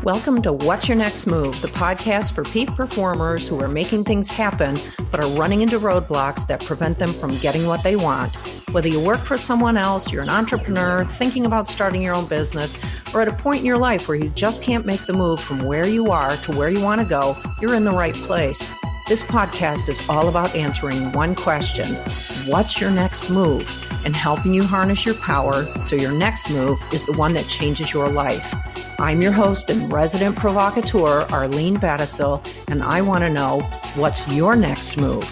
Welcome to What's Your Next Move, the podcast for peak performers who are making things happen but are running into roadblocks that prevent them from getting what they want. Whether you work for someone else, you're an entrepreneur, thinking about starting your own business, or at a point in your life where you just can't make the move from where you are to where you want to go, you're in the right place. This podcast is all about answering one question: what's your next move? And helping you harness your power so your next move is the one that changes your life. I'm your host and resident provocateur, Arlene Battisil, and I want to know, what's your next move?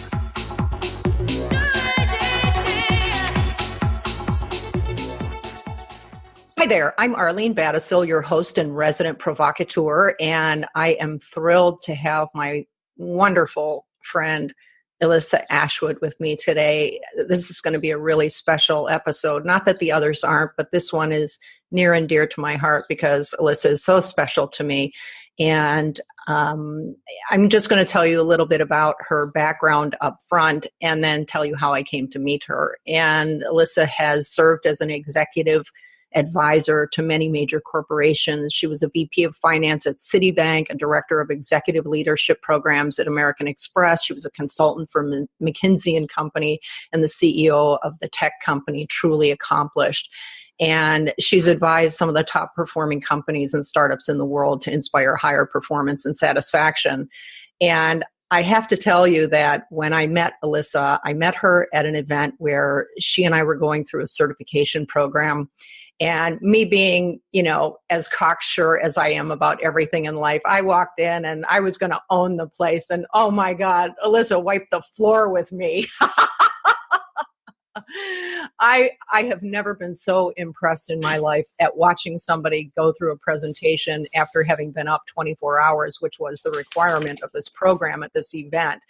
Hi there, I'm Arlene Battisil, your host and resident provocateur, and I am thrilled to have my wonderful friend, Elissa Ashwood, with me today. This is going to be a really special episode. Not that the others aren't, but this one is near and dear to my heart because Elissa is so special to me. And I'm just going to tell you a little bit about her background up front and then tell you how I came to meet her. And Elissa has served as an executive advisor to many major corporations. She was a VP of finance at CitiBank, a director of executive leadership programs at American Express. She was a consultant for McKinsey and Company and the CEO of the tech company Truly Accomplished. And she's advised some of the top performing companies and startups in the world to inspire higher performance and satisfaction. And I have to tell you that when I met Elissa, I met her at an event where she and I were going through a certification program. And me being, as cocksure as I am about everything in life, I walked in and I was going to own the place. And oh my God, Elissa wiped the floor with me. I have never been so impressed in my life at watching somebody go through a presentation after having been up 24 hours, which was the requirement of this program at this event.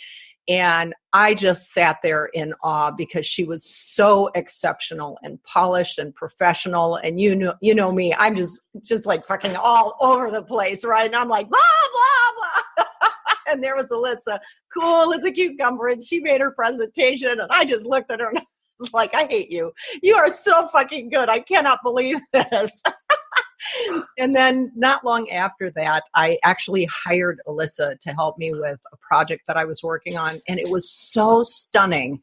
And I just sat there in awe because she was so exceptional and polished and professional. And you know me, I'm just like fucking all over the place, right? And I'm like, blah, blah, blah. And there was Elissa, cool as a cucumber. And she made her presentation. And I just looked at her and I was like, I hate you. You are so fucking good. I cannot believe this. And then not long after that, I actually hired Elissa to help me with a project that I was working on. And it was so stunning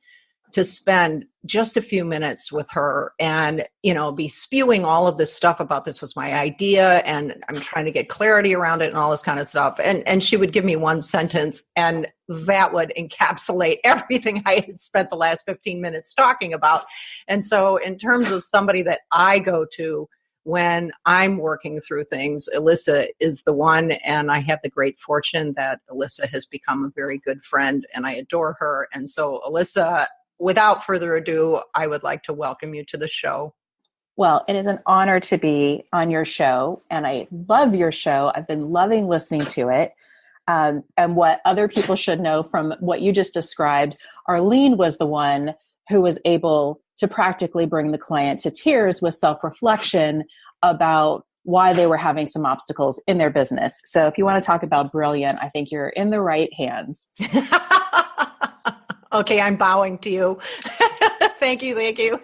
to spend just a few minutes with her and, be spewing all of this stuff about this was my idea and I'm trying to get clarity around it and all this kind of stuff. And she would give me one sentence and that would encapsulate everything I had spent the last 15 minutes talking about. And so in terms of somebody that I go to when I'm working through things, Elissa is the one, and I have the great fortune that Elissa has become a very good friend, and I adore her. And so, Elissa, without further ado, I would like to welcome you to the show. Well, it is an honor to be on your show, and I love your show. I've been loving listening to it. And what other people should know from what you just described, Arlene was the one who was able to practically bring the client to tears with self-reflection about why they were having some obstacles in their business. So if you want to talk about brilliant, I think you're in the right hands. Okay, I'm bowing to you. Thank you.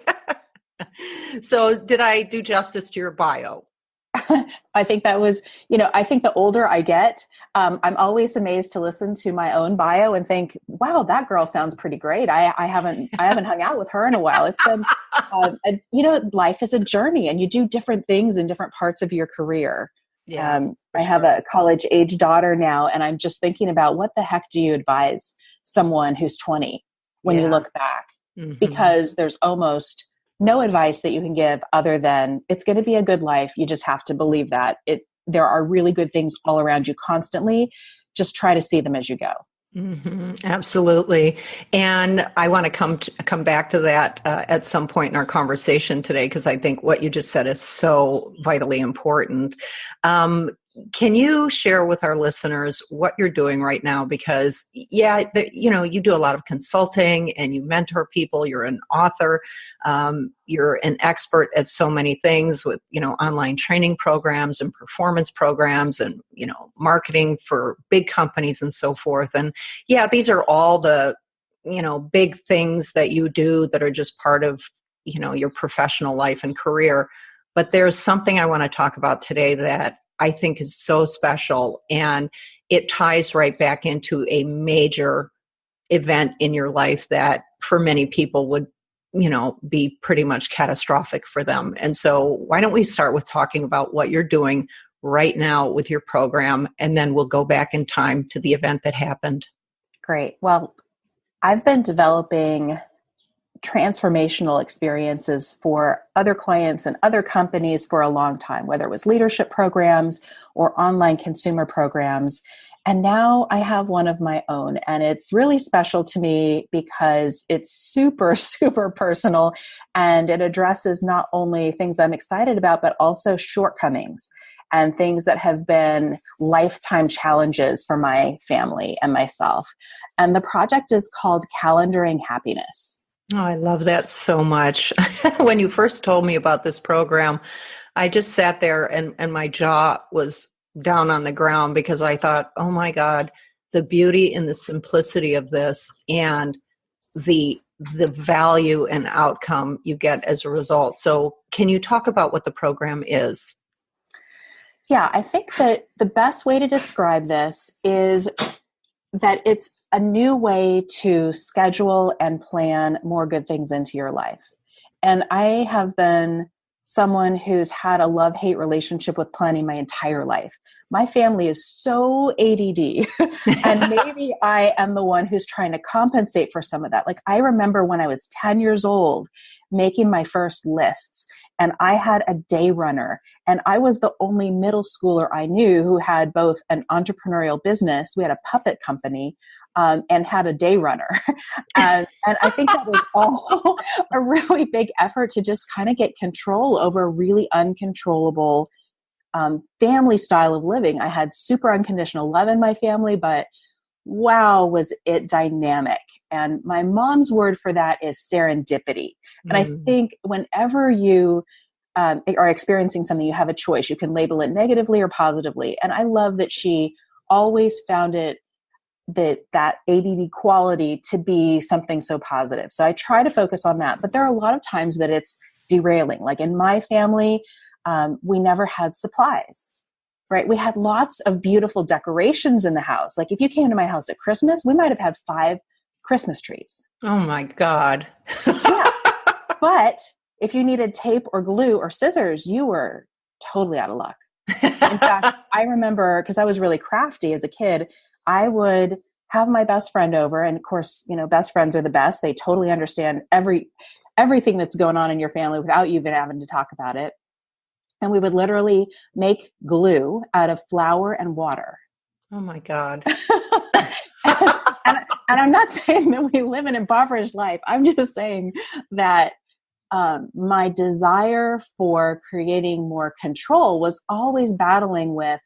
So did I do justice to your bio? I think that was, I think the older I get, I'm always amazed to listen to my own bio and think, wow, that girl sounds pretty great. I haven't hung out with her in a while. It's been, life is a journey and you do different things in different parts of your career. Yeah, I have a college age daughter now, and I'm just thinking about what the heck do you advise someone who's 20 when you look back? Mm-hmm. Because there's almost no advice that you can give other than it's going to be a good life. You just have to believe that there are really good things all around you constantly. Just try to see them as you go. Mm-hmm. Absolutely. And I want to come back to that at some point in our conversation today, because I think what you just said is so vitally important. Can you share with our listeners what you're doing right now? Because, you do a lot of consulting and you mentor people. You're an author. You're an expert at so many things with, online training programs and performance programs and, marketing for big companies and so forth. And these are all the, big things that you do that are just part of, your professional life and career. But there's something I want to talk about today that I think is so special, and it ties right back into a major event in your life that for many people would, be pretty much catastrophic for them. And so why don't we start with talking about what you're doing right now with your program, and then we'll go back in time to the event that happened. Great. Well, I've been developing transformational experiences for other clients and other companies for a long time, whether it was leadership programs or online consumer programs. And now I have one of my own, and it's really special to me because it's super, super personal, and it addresses not only things I'm excited about, but also shortcomings and things that have been lifetime challenges for my family and myself. And the project is called Calendaring Happiness. Oh, I love that so much. When you first told me about this program, I just sat there and my jaw was down on the ground because I thought, oh my God, the beauty and the simplicity of this and the value and outcome you get as a result. So can you talk about what the program is? Yeah, I think that the best way to describe this is that it's a new way to schedule and plan more good things into your life. And I have been someone who's had a love-hate relationship with planning my entire life. My family is so ADD, and maybe I am the one who's trying to compensate for some of that. Like, I remember when I was 10 years old making my first lists, and I had a day runner, and I was the only middle schooler I knew who had both an entrepreneurial business, we had a puppet company, and had a day runner. And I think that was all a really big effort to just kind of get control over a really uncontrollable family style of living. I had super unconditional love in my family, but wow, was it dynamic. And my mom's word for that is serendipity. And I think whenever you are experiencing something, you have a choice. You can label it negatively or positively. And I love that she always found it that ADD quality to be something so positive. So I try to focus on that. But there are a lot of times that it's derailing. Like in my family, we never had supplies, right? We had lots of beautiful decorations in the house. Like if you came to my house at Christmas, we might have had 5 Christmas trees. Oh my God. Yeah. But if you needed tape or glue or scissors, you were totally out of luck. In fact, I remember, because I was really crafty as a kid, I would have my best friend over. And of course, best friends are the best. They totally understand everything that's going on in your family without you even having to talk about it. And we would literally make glue out of flour and water. Oh my God. and I'm not saying that we live an impoverished life. I'm just saying that my desire for creating more control was always battling with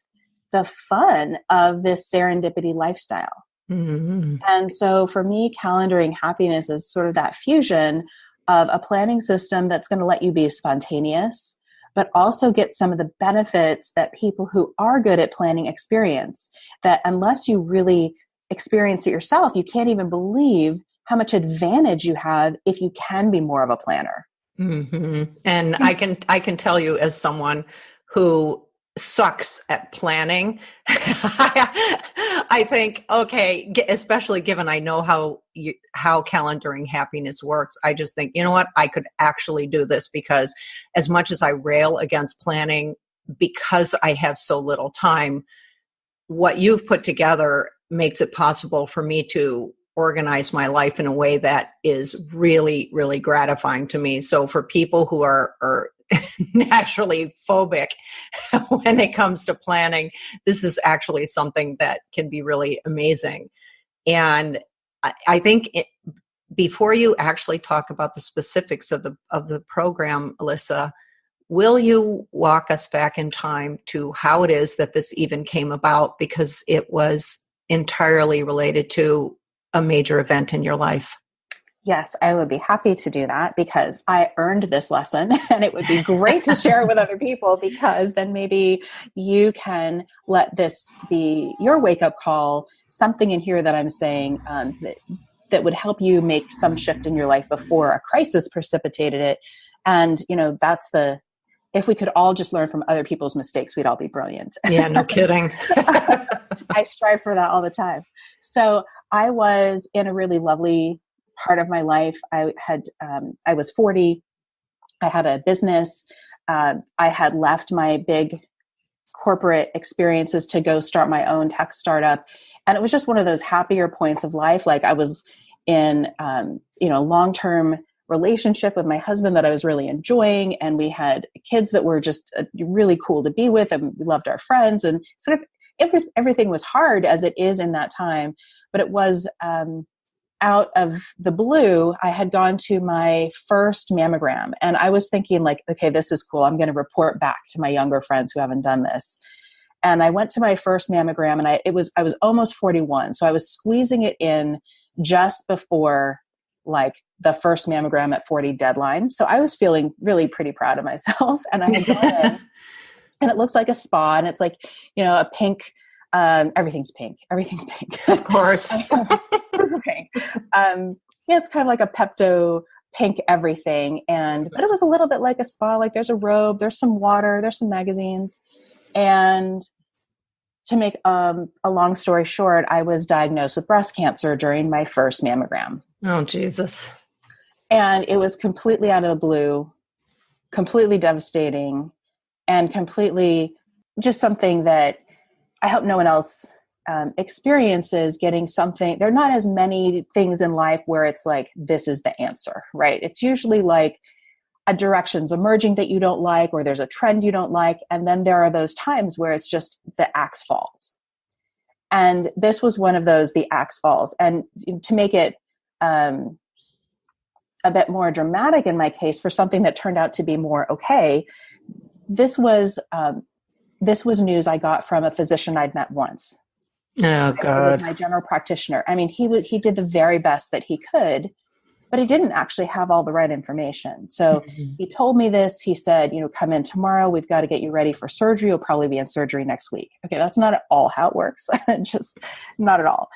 the fun of this serendipity lifestyle. Mm-hmm. And so for me, calendaring happiness is sort of that fusion of a planning system that's going to let you be spontaneous, but also get some of the benefits that people who are good at planning experience, that unless you really experience it yourself, you can't even believe how much advantage you have if you can be more of a planner. Mm-hmm. And I can tell you, as someone who sucks at planning, I think, okay, especially given I know how calendaring happiness works, I just think, you know what, I could actually do this, because as much as I rail against planning because I have so little time, what you've put together makes it possible for me to organize my life in a way that is really, really gratifying to me. So for people who are naturally phobic when it comes to planning, this is actually something that can be really amazing. And I think before you actually talk about the specifics of the program, Elissa, will you walk us back in time to how it is that this even came about? Because it was entirely related to a major event in your life. Yes, I would be happy to do that, because I earned this lesson, and it would be great to share it with other people, because then maybe you can let this be your wake-up call, something in here that I'm saying that would help you make some shift in your life before a crisis precipitated it. And, that's the if we could all just learn from other people's mistakes, we'd all be brilliant. Yeah, no kidding. I strive for that all the time. So I was in a really lovely part of my life. I was 40. I had a business. I had left my big corporate experiences to go start my own tech startup. And it was just one of those happier points of life. Like I was in, long-term relationship with my husband that I was really enjoying. And we had kids that were just really cool to be with, and we loved our friends, and sort of everything was hard as it is in that time. But it was, out of the blue, I had gone to my first mammogram, and I was thinking like, okay, this is cool. I'm going to report back to my younger friends who haven't done this. And I went to my first mammogram, and I was almost 41. So I was squeezing it in just before like the first mammogram at 40 deadline. So I was feeling really pretty proud of myself. And I had gone in, and it looks like a spa, and it's like, a pink, everything's pink. Everything's pink. Of course. Super pink. It's kind of like a Pepto pink everything. But it was a little bit like a spa. Like there's a robe, there's some water, there's some magazines. And to make a long story short, I was diagnosed with breast cancer during my first mammogram. Oh, Jesus. And it was completely out of the blue, completely devastating, and completely just something that I hope no one else experiences, getting something. There are not as many things in life where it's like, this is the answer, right? It's usually like a direction's emerging that you don't like, or there's a trend you don't like. And then there are those times where it's just the axe falls. And this was one of those, the axe falls. And to make it a bit more dramatic in my case, for something that turned out to be more okay, this was news I got from a physician I'd met once. Oh, God. My general practitioner. I mean, he did the very best that he could, but he didn't actually have all the right information. So he told me this. He said, come in tomorrow. We've got to get you ready for surgery. You'll probably be in surgery next week. Okay, that's not at all how it works. Just not at all.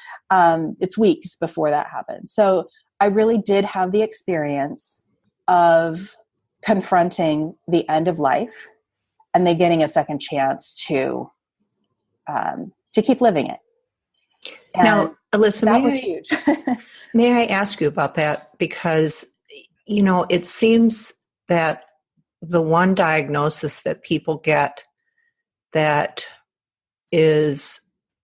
It's weeks before that happened. So I really did have the experience of confronting the end of life and then getting a second chance to keep living it. And now, Elissa, that was huge. May I ask you about that? Because, it seems that the one diagnosis that people get that is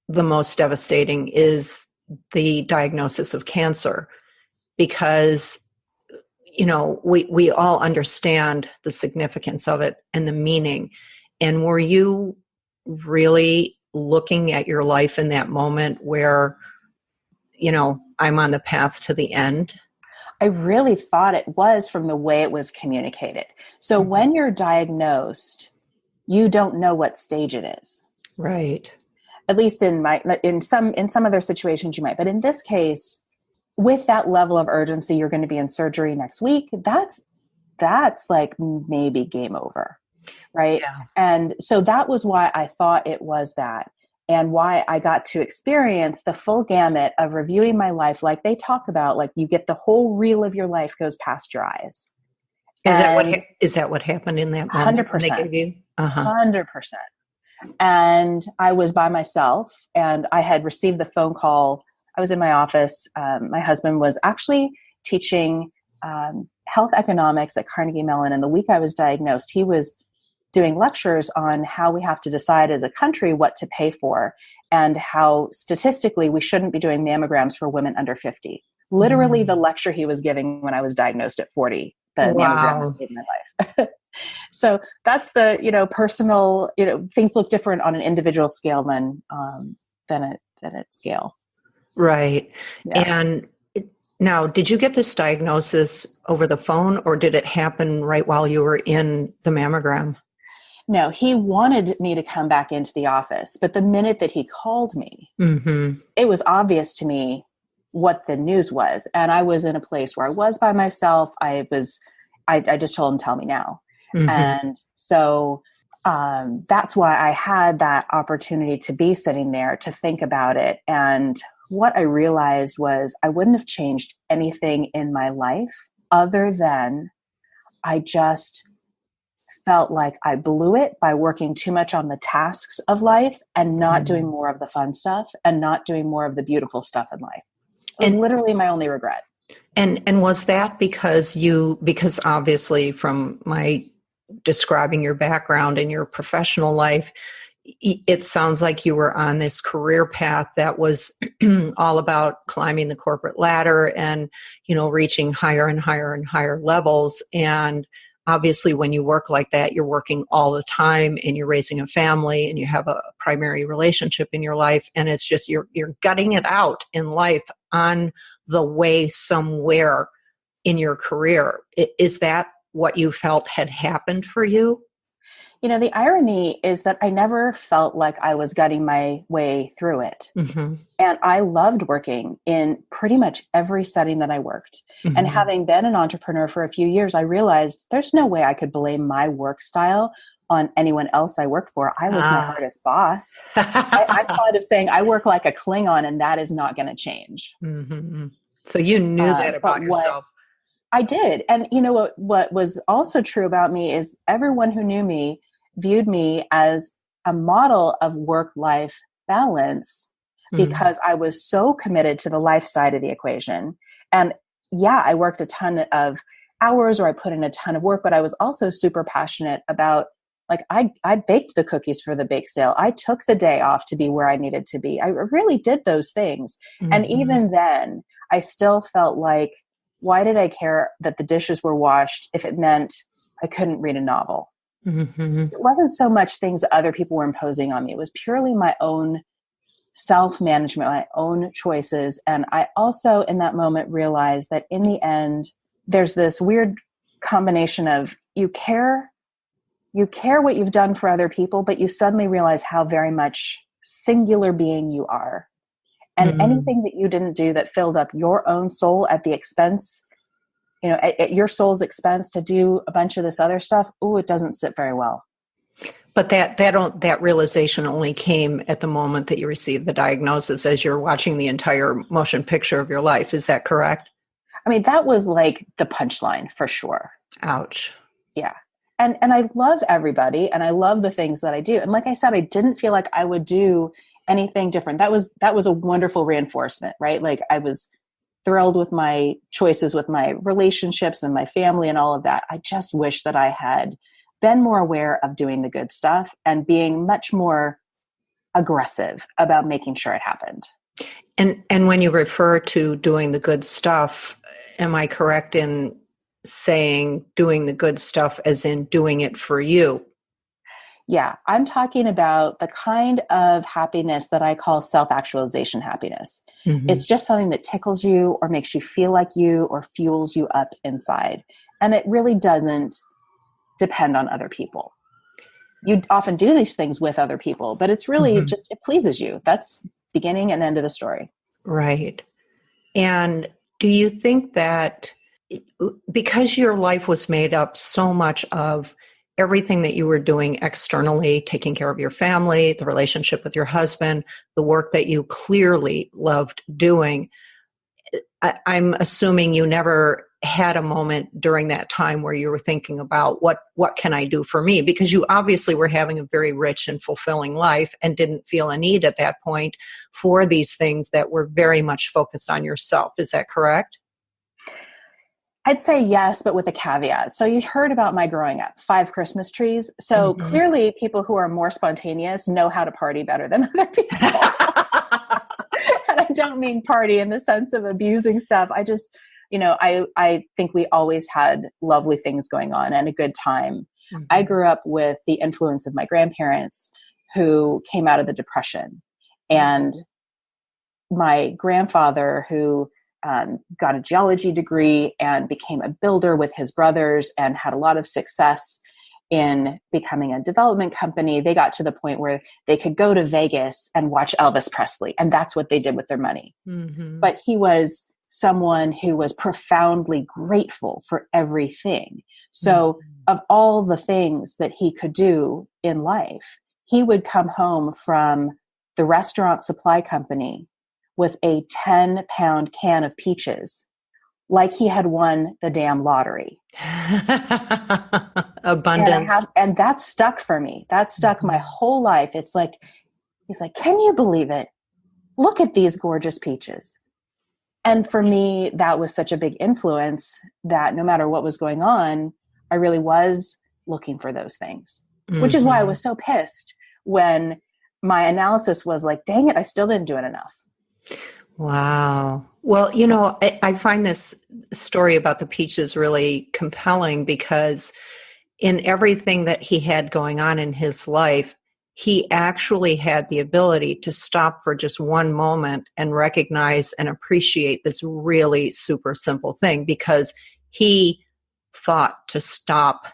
the most devastating is the diagnosis of cancer, because, we all understand the significance of it and the meaning. And were you really looking at your life in that moment where, I'm on the path to the end? I really thought it was, from the way it was communicated. So when you're diagnosed, you don't know what stage it is. Right. At least in some other situations you might, but in this case, with that level of urgency, you're going to be in surgery next week. That's like maybe game over. Right. Yeah. And so that was why I thought it was that, and why I got to experience the full gamut of reviewing my life. Like they talk about, like you get the whole reel of your life goes past your eyes. Is that what happened in that moment? 100%. 100%. And I was by myself, and I had received the phone call. I was in my office. My husband was actually teaching health economics at Carnegie Mellon. And the week I was diagnosed, he was doing lectures on how we have to decide as a country what to pay for, and how statistically we shouldn't be doing mammograms for women under 50. Literally the lecture he was giving when I was diagnosed at 40, the mammogram that saved my life. So that's the, personal, things look different on an individual scale than at scale. Right. Yeah. And now, did you get this diagnosis over the phone, or did it happen right while you were in the mammogram? No, he wanted me to come back into the office, but the minute that he called me, it was obvious to me what the news was. And I was in a place where I was by myself. I just told him, tell me now. And so that's why I had that opportunity to be sitting there to think about it. And what I realized was I wouldn't have changed anything in my life other than I just felt like I blew it by working too much on the tasks of life and not doing more of the fun stuff and not doing more of the beautiful stuff in life. It was literally my only regret. And was that because obviously from my describing your background and your professional life, it sounds like you were on this career path that was all about climbing the corporate ladder and, reaching higher and higher and higher levels. And obviously when you work like that, you're working all the time and you're raising a family and you have a primary relationship in your life. And it's just, you're gutting it out in life on the way somewhere in your career. Is that what you felt had happened for you? The irony is that I never felt like I was gutting my way through it. Mm-hmm. And I loved working in pretty much every setting that I worked. Mm-hmm. And having been an entrepreneur for a few years, I realized there's no way I could blame my work style on anyone else I worked for. I was my hardest boss. I'm fond of saying I work like a Klingon, and that is not going to change. Mm-hmm. So you knew that about yourself. I did. And what was also true about me is everyone who knew me viewed me as a model of work-life balance because I was so committed to the life side of the equation. And yeah, I worked a ton of hours or I put in a ton of work, but I was also super passionate about, I baked the cookies for the bake sale. I took the day off to be where I needed to be. I really did those things. Mm-hmm. And even then, I still felt like, why did I care that the dishes were washed if it meant I couldn't read a novel? Mm-hmm. It wasn't so much things that other people were imposing on me. It was purely my own self-management, my own choices. And I also, in that moment, realized that in the end, there's this weird combination of you care what you've done for other people, but you suddenly realize how very much singular being you are. And anything that you didn't do that filled up your own soul at the expense, at your soul's expense to do a bunch of this other stuff, it doesn't sit very well. But that realization only came at the moment that you received the diagnosis as you're watching the entire motion picture of your life. Is that correct? I mean, that was like the punchline for sure. Ouch. Yeah. And I love everybody and I love the things that I do. And like I said, I didn't feel like I would do anything different. That was a wonderful reinforcement, right? Like I was thrilled with my choices with my relationships and my family and all of that. I just wish that I had been more aware of doing the good stuff and being much more aggressive about making sure it happened. And when you refer to doing the good stuff, am I correct in saying doing the good stuff as in doing it for you? Yeah, I'm talking about the kind of happiness that I call self-actualization happiness. Mm-hmm. It's just something that tickles you or makes you feel like you or fuels you up inside. And it really doesn't depend on other people. You often do these things with other people, but it's really just, it pleases you. That's beginning and end of the story. Right. And do you think that because your life was made up so much of everything that you were doing externally, taking care of your family, the relationship with your husband, the work that you clearly loved doing, I'm assuming you never had a moment during that time where you were thinking about what can I do for me? Because you obviously were having a very rich and fulfilling life and didn't feel a need at that point for these things that were very much focused on yourself. Is that correct? I'd say yes, but with a caveat. So you heard about my growing up, 5 Christmas trees. So clearly people who are more spontaneous know how to party better than other people. And I don't mean party in the sense of abusing stuff. I just, I think we always had lovely things going on and a good time. Mm-hmm. I grew up with the influence of my grandparents who came out of the Depression. And my grandfather who got a geology degree and became a builder with his brothers and had a lot of success in becoming a development company. They got to the point where they could go to Vegas and watch Elvis Presley. And that's what they did with their money. Mm-hmm. But he was someone who was profoundly grateful for everything. So of all the things that he could do in life, he would come home from the restaurant supply company with a 10-pound can of peaches like he had won the damn lottery. Abundance. And that stuck for me. That stuck my whole life. It's like, he's like, can you believe it? Look at these gorgeous peaches. And for me, that was such a big influence that no matter what was going on, I really was looking for those things, which is why I was so pissed when my analysis was like, dang it, I still didn't do it enough. Wow. Well, you know, I find this story about the peaches really compelling because in everything that he had going on in his life, he actually had the ability to stop for just one moment and recognize and appreciate this really super simple thing because he thought to stop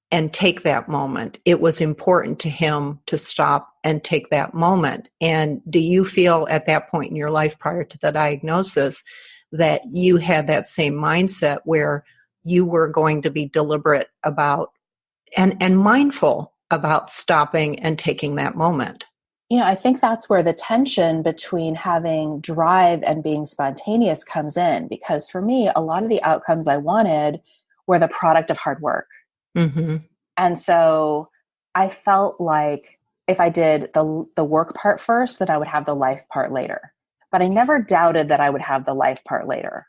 and take that moment. It was important to him to stop and take that moment. And do you feel at that point in your life prior to the diagnosis that you had that same mindset where you were going to be deliberate about and mindful about stopping and taking that moment? You know, I think that's where the tension between having drive and being spontaneous comes in, because for me, a lot of the outcomes I wanted were the product of hard work. Mm-hmm. And so I felt like if I did the work part first, that I would have the life part later. But I never doubted that I would have the life part later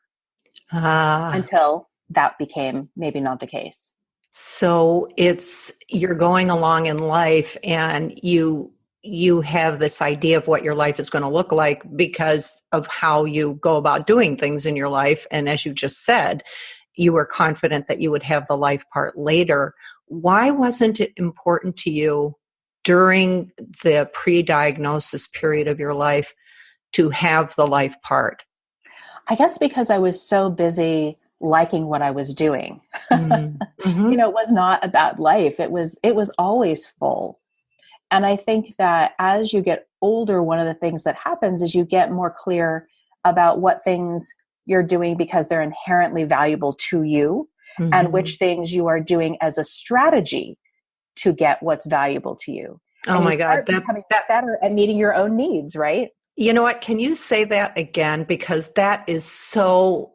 until that became maybe not the case. So you're going along in life and you have this idea of what your life is going to look like because of how you go about doing things in your life. And as you just said, you were confident that you would have the life part later. Why wasn't it important to you during the pre-diagnosis period of your life to have the life part? I guess because I was so busy liking what I was doing. Mm-hmm. You know, it was not about life. It was always full. And I think that as you get older, one of the things that happens is you get more clear about what things you're doing because they're inherently valuable to you, and which things you are doing as a strategy to get what's valuable to you. Oh my God. Becoming better at meeting your own needs, right? You know what? Can you say that again? Because that is so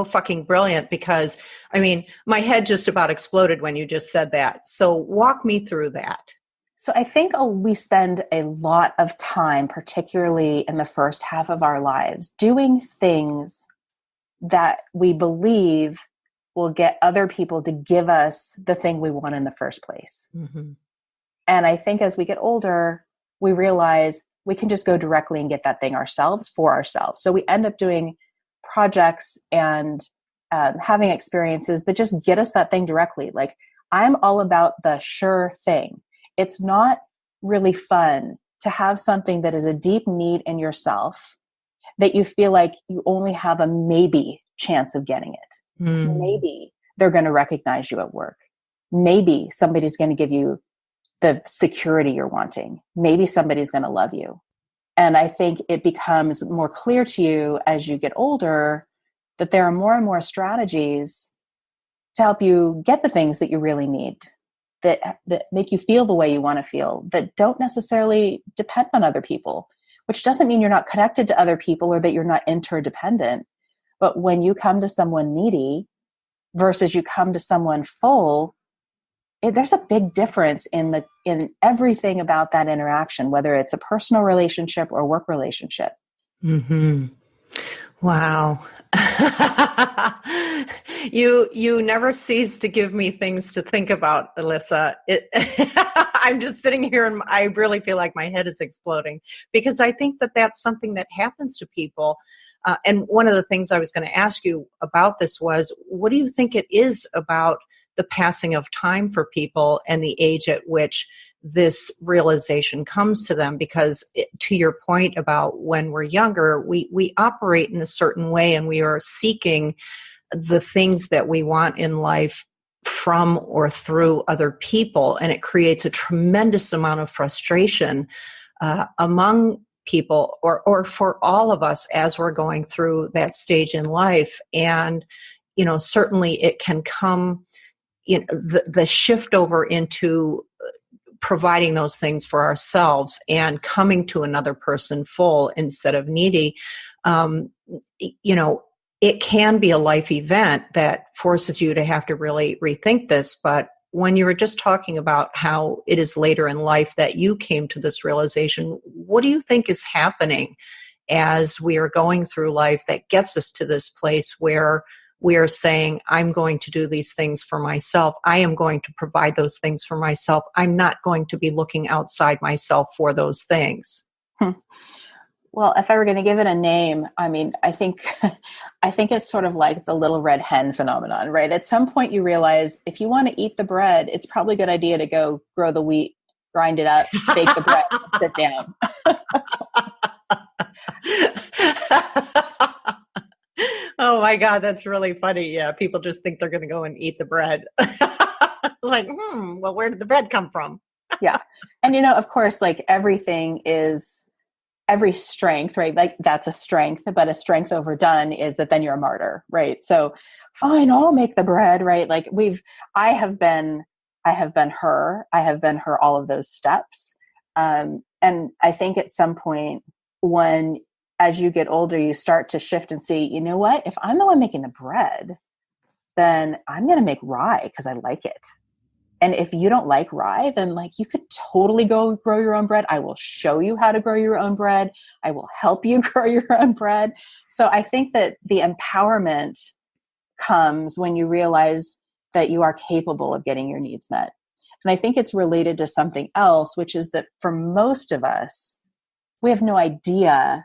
fucking brilliant. Because I mean, my head just about exploded when you just said that. So walk me through that. So I think we spend a lot of time, particularly in the first half of our lives, doing things that we believe will get other people to give us the thing we want in the first place. Mm-hmm. And I think as we get older, we realize we can just go directly and get that thing ourselves for ourselves. So we end up doing projects and having experiences that just get us that thing directly. Like, I'm all about the sure thing. It's not really fun to have something that is a deep need in yourself that you feel like you only have a maybe chance of getting it. Maybe they're going to recognize you at work. Maybe somebody's going to give you the security you're wanting. Maybe somebody's going to love you. And I think it becomes more clear to you as you get older that there are more and more strategies to help you get the things that you really need, that make you feel the way you want to feel, that don't necessarily depend on other people, which doesn't mean you're not connected to other people or that you're not interdependent. But when you come to someone needy versus you come to someone full, there's a big difference in everything about that interaction, whether it's a personal relationship or work relationship. Mm-hmm. Wow. You never cease to give me things to think about, Elissa. I'm just sitting here and I really feel like my head is exploding because I think that that's something that happens to people. And one of the things I was going to ask you about this was, what do you think it is about the passing of time for people and the age at which this realization comes to them? Because to your point about when we're younger, we operate in a certain way and we are seeking the things that we want in life from or through other people. And it creates a tremendous amount of frustration among people or for all of us as we're going through that stage in life. And, you know, certainly it can come, you know, the shift over into providing those things for ourselves and coming to another person full instead of needy. You know, it can be a life event that forces you to have to really rethink this. But when you were just talking about how it is later in life that you came to this realization, what do you think is happening as we are going through life that gets us to this place where we are saying, I'm going to do these things for myself. I am going to provide those things for myself. I'm not going to be looking outside myself for those things. Well, if I were going to give it a name, I mean, I think it's sort of like the little red hen phenomenon, right? At some point you realize if you want to eat the bread, it's probably a good idea to go grow the wheat, grind it up, bake the bread, sit down. Oh my God, that's really funny. Yeah, people just think they're going to go and eat the bread. Like, well, where did the bread come from? Yeah. And, of course, like every strength, right? Like that's a strength, but a strength overdone is that then you're a martyr, right? So fine, I'll make the bread, right? Like I have been her all of those steps. And I think at some point as you get older, you start to shift and see, you know what, if I'm the one making the bread, then I'm going to make rye because I like it. And if you don't like rye, then like you could totally go grow your own bread. I will show you how to grow your own bread. I will help you grow your own bread. So I think that the empowerment comes when you realize that you are capable of getting your needs met. And I think it's related to something else, which is that for most of us, we have no idea.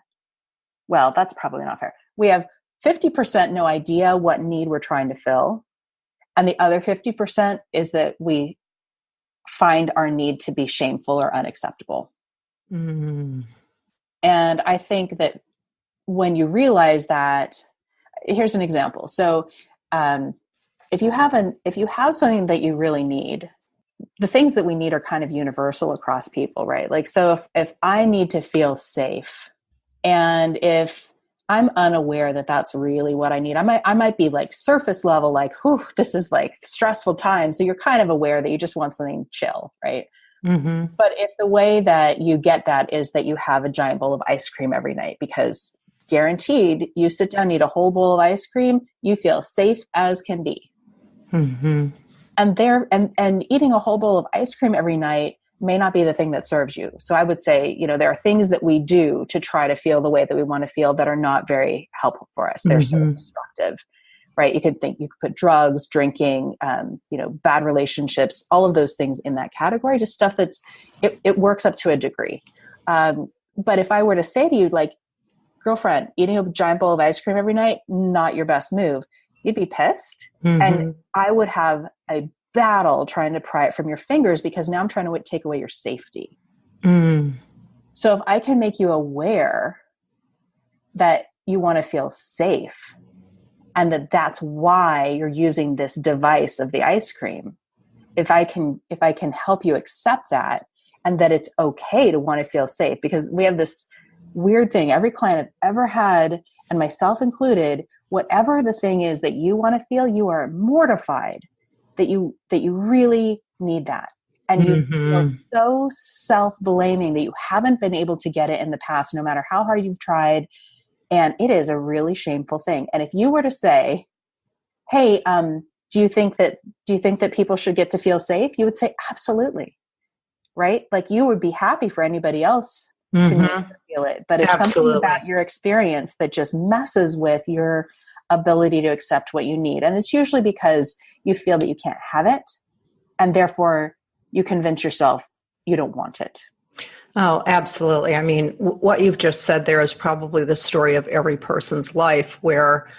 Well, that's probably not fair. We have 50% no idea what need we're trying to fill. And the other 50% is that we find our need to be shameful or unacceptable. Mm-hmm. And I think that when you realize that, here's an example. So if you have something that you really need, the things that we need are kind of universal across people, right? Like, so if I need to feel safe, and if I'm unaware that that's really what I need, I might be like surface level, like, whew, this is like stressful time. So you're kind of aware that you just want something chill, right? Mm-hmm. But if the way that you get that is that you have a giant bowl of ice cream every night, because guaranteed you sit down, eat a whole bowl of ice cream, you feel safe as can be. Mm-hmm. And eating a whole bowl of ice cream every night may not be the thing that serves you. So I would say, there are things that we do to try to feel the way that we want to feel that are not very helpful for us. They're so destructive, right? You could put drugs, drinking, bad relationships, all of those things in that category, just stuff it works up to a degree. But if I were to say to you, like, girlfriend, eating a giant bowl of ice cream every night, not your best move, you'd be pissed. Mm-hmm. And I would have a battle trying to pry it from your fingers because now I'm trying to take away your safety. Mm. So if I can make you aware that you want to feel safe and that's why you're using this device of the ice cream, if I can help you accept that and that it's okay to want to feel safe, because we have this weird thing, every client I've ever had, and myself included, whatever the thing is that you want to feel, you are mortified that you really need that. And you feel so self-blaming that you haven't been able to get it in the past, no matter how hard you've tried. And it is a really shameful thing. And if you were to say, hey, do you think that people should get to feel safe? You would say, absolutely. Right? Like you would be happy for anybody else to need to feel it. But it's something about your experience that just messes with your ability to accept what you need. And it's usually because you feel that you can't have it. And therefore you convince yourself you don't want it. Oh, absolutely. I mean, what you've just said there is probably the story of every person's life where,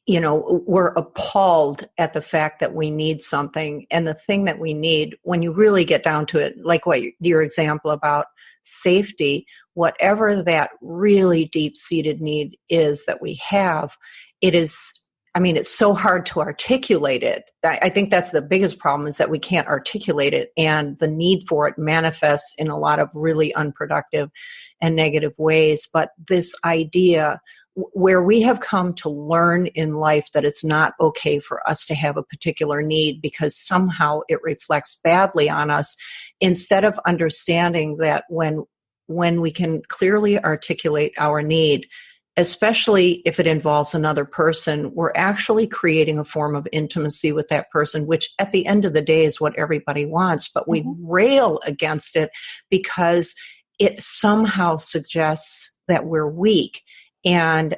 we're appalled at the fact that we need something. And the thing that we need, when you really get down to it, like what your example about safety, whatever that really deep-seated need is that we have, it's so hard to articulate it. I think that's the biggest problem, is that we can't articulate it, and the need for it manifests in a lot of really unproductive and negative ways. But this idea where we have come to learn in life that it's not okay for us to have a particular need because somehow it reflects badly on us, instead of understanding that when we can clearly articulate our need, especially if it involves another person, we're actually creating a form of intimacy with that person, which at the end of the day is what everybody wants. But we rail against it because it somehow suggests that we're weak. And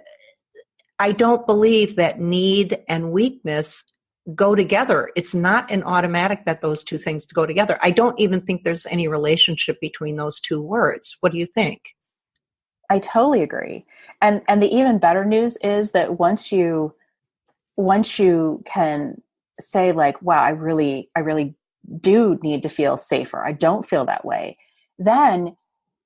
I don't believe that need and weakness go together. It's not an automatic that those two things go together. I don't even think there's any relationship between those two words. What do you think? I totally agree. And the even better news is that once you can say like, wow, I really do need to feel safer. I don't feel that way. Then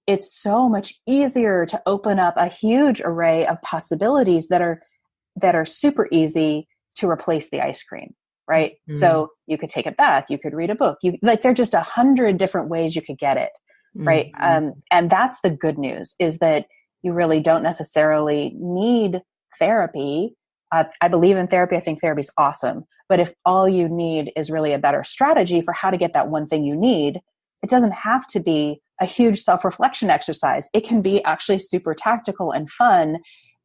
it's so much easier to open up a huge array of possibilities that are super easy to replace the ice cream, right? Mm-hmm. So you could take a bath, you could read a book, there are just 100 different ways you could get it, right? Mm-hmm. And that's the good news, is that you really don't necessarily need therapy. I believe in therapy. I think therapy is awesome. But if all you need is really a better strategy for how to get that one thing you need, it doesn't have to be a huge self-reflection exercise. It can be actually super tactical and fun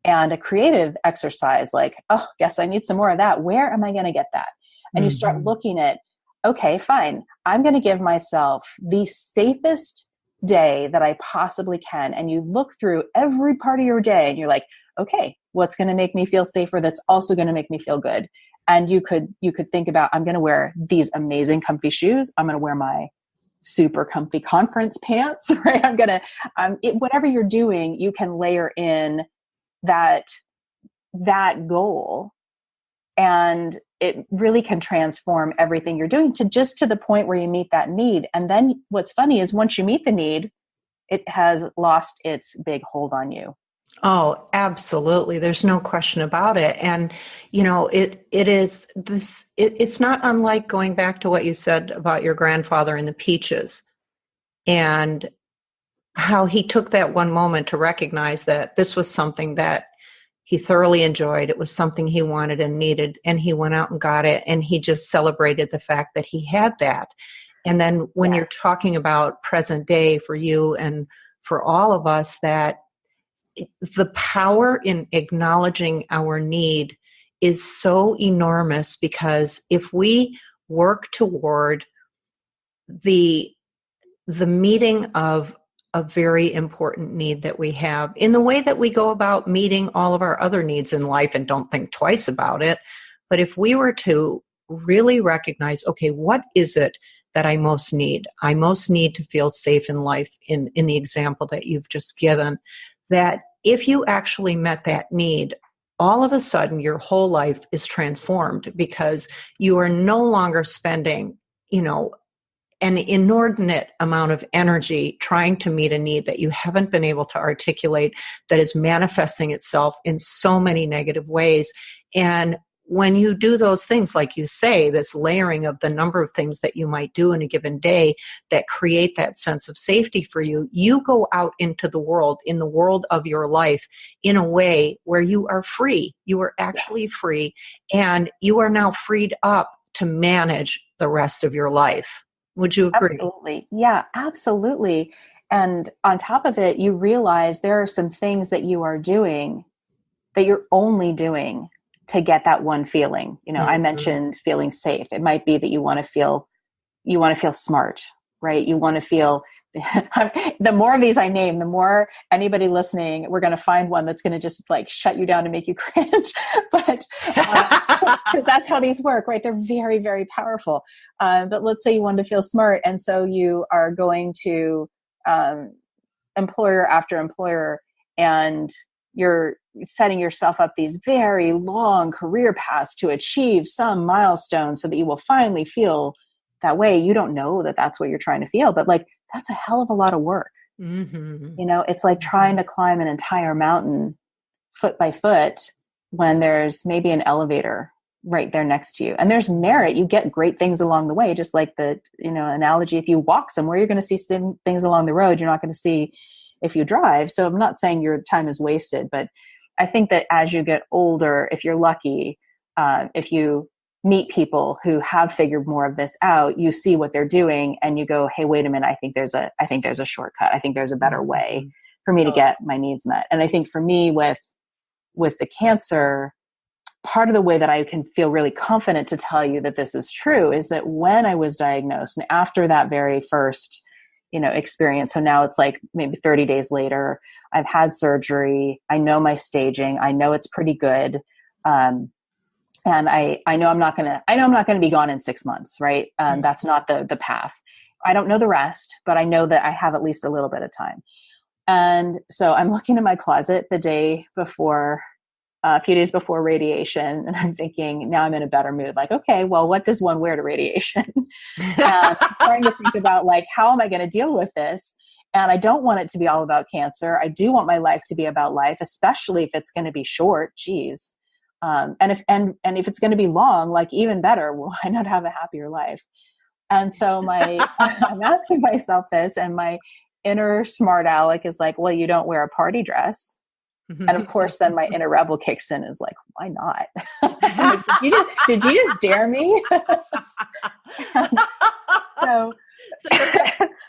and a creative exercise, like, oh, guess I need some more of that. Where am I going to get that? And you start looking at, okay, fine. I'm going to give myself the safest day that I possibly can. And you look through every part of your day and you're like, okay, what's going to make me feel safer? That's also going to make me feel good. And you could think about, I'm going to wear these amazing comfy shoes. I'm going to wear my super comfy conference pants, right? Whatever you're doing, you can layer in that goal, and it really can transform everything you're doing to the point where you meet that need. And then what's funny is once you meet the need, it has lost its big hold on you. Oh, absolutely. There's no question about it. And, it's not unlike going back to what you said about your grandfather and the peaches, and how he took that one moment to recognize that this was something that he thoroughly enjoyed. It was something he wanted and needed, and he went out and got it, and he just celebrated the fact that he had that. And then when you're talking about present day for you and for all of us, that the power in acknowledging our need is so enormous, because if we work toward the meeting of a very important need that we have in the way that we go about meeting all of our other needs in life and don't think twice about it. But if we were to really recognize, okay, what is it that I most need? I most need to feel safe in life, in the example that you've just given, that if you actually met that need, all of a sudden your whole life is transformed, because you are no longer spending, an inordinate amount of energy trying to meet a need that you haven't been able to articulate, that is manifesting itself in so many negative ways. And when you do those things, like you say, this layering of the number of things that you might do in a given day that create that sense of safety for you, you go out into the world, in the world of your life, in a way where you are free. You are actually free, and you are now freed up to manage the rest of your life. Would you agree? Absolutely. Yeah, absolutely. And on top of it, you realize there are some things that you are doing that you're only doing to get that one feeling. I mentioned feeling safe. It might be that you want to feel smart, right? You want to feel, the more of these I name, the more anybody listening, we're going to find one that's going to just like shut you down and make you cringe. But because that's how these work, right? They're very, very powerful. But let's say you want to feel smart. And so you are going to employer after employer, and you're setting yourself up these very long career paths to achieve some milestone so that you will finally feel that way. You don't know that that's what you're trying to feel, but like, that's a hell of a lot of work. Mm-hmm. It's like trying to climb an entire mountain foot by foot when there's maybe an elevator right there next to you. And there's merit. You get great things along the way, just like the, analogy. If you walk somewhere, you're going to see things along the road you're not going to see if you drive. So I'm not saying your time is wasted, but I think that as you get older, if you're lucky, if you meet people who have figured more of this out, you see what they're doing and you go, hey, wait a minute, I think there's a shortcut. I think there's a better way for me to get my needs met. And I think for me, with with the cancer, part of the way that I can feel really confident to tell you that this is true is that when I was diagnosed and after that very first, experience, so now it's like maybe 30 days later, I've had surgery. I know my staging. I know it's pretty good. And I know I'm not going to be gone in 6 months, right? That's not the path. I don't know the rest, but I know that I have at least a little bit of time. And so I'm looking in my closet the day before, a few days before radiation, and I'm thinking, now I'm in a better mood. Like, okay, well, what does one wear to radiation? And I'm starting to think about like, how am I going to deal with this? And I don't want it to be all about cancer. I do want my life to be about life, especially if it's going to be short. Geez. And if it's going to be long, like even better, why not have a happier life? And so I'm asking myself this, and my inner smart aleck is like, well, you don't wear a party dress. And of course, then my inner rebel kicks in and is like, why not? Like, did you just dare me? So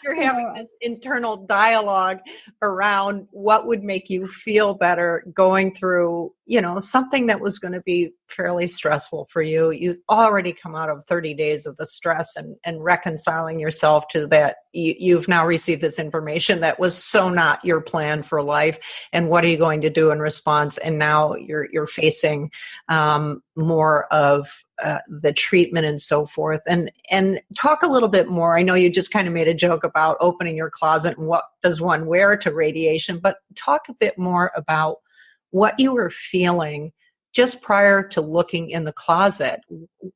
you're having this internal dialogue around what would make you feel better going through, something that was going to be fairly stressful for you. You already come out of 30 days of the stress and reconciling yourself to that. You've now received this information that was so not your plan for life. And what are you going to do in response? And now you're facing more of the treatment and so forth. And talk a little bit more. I know you just kind of made a joke about opening your closet and what does one wear to radiation, but talk a bit more about what you were feeling just prior to looking in the closet.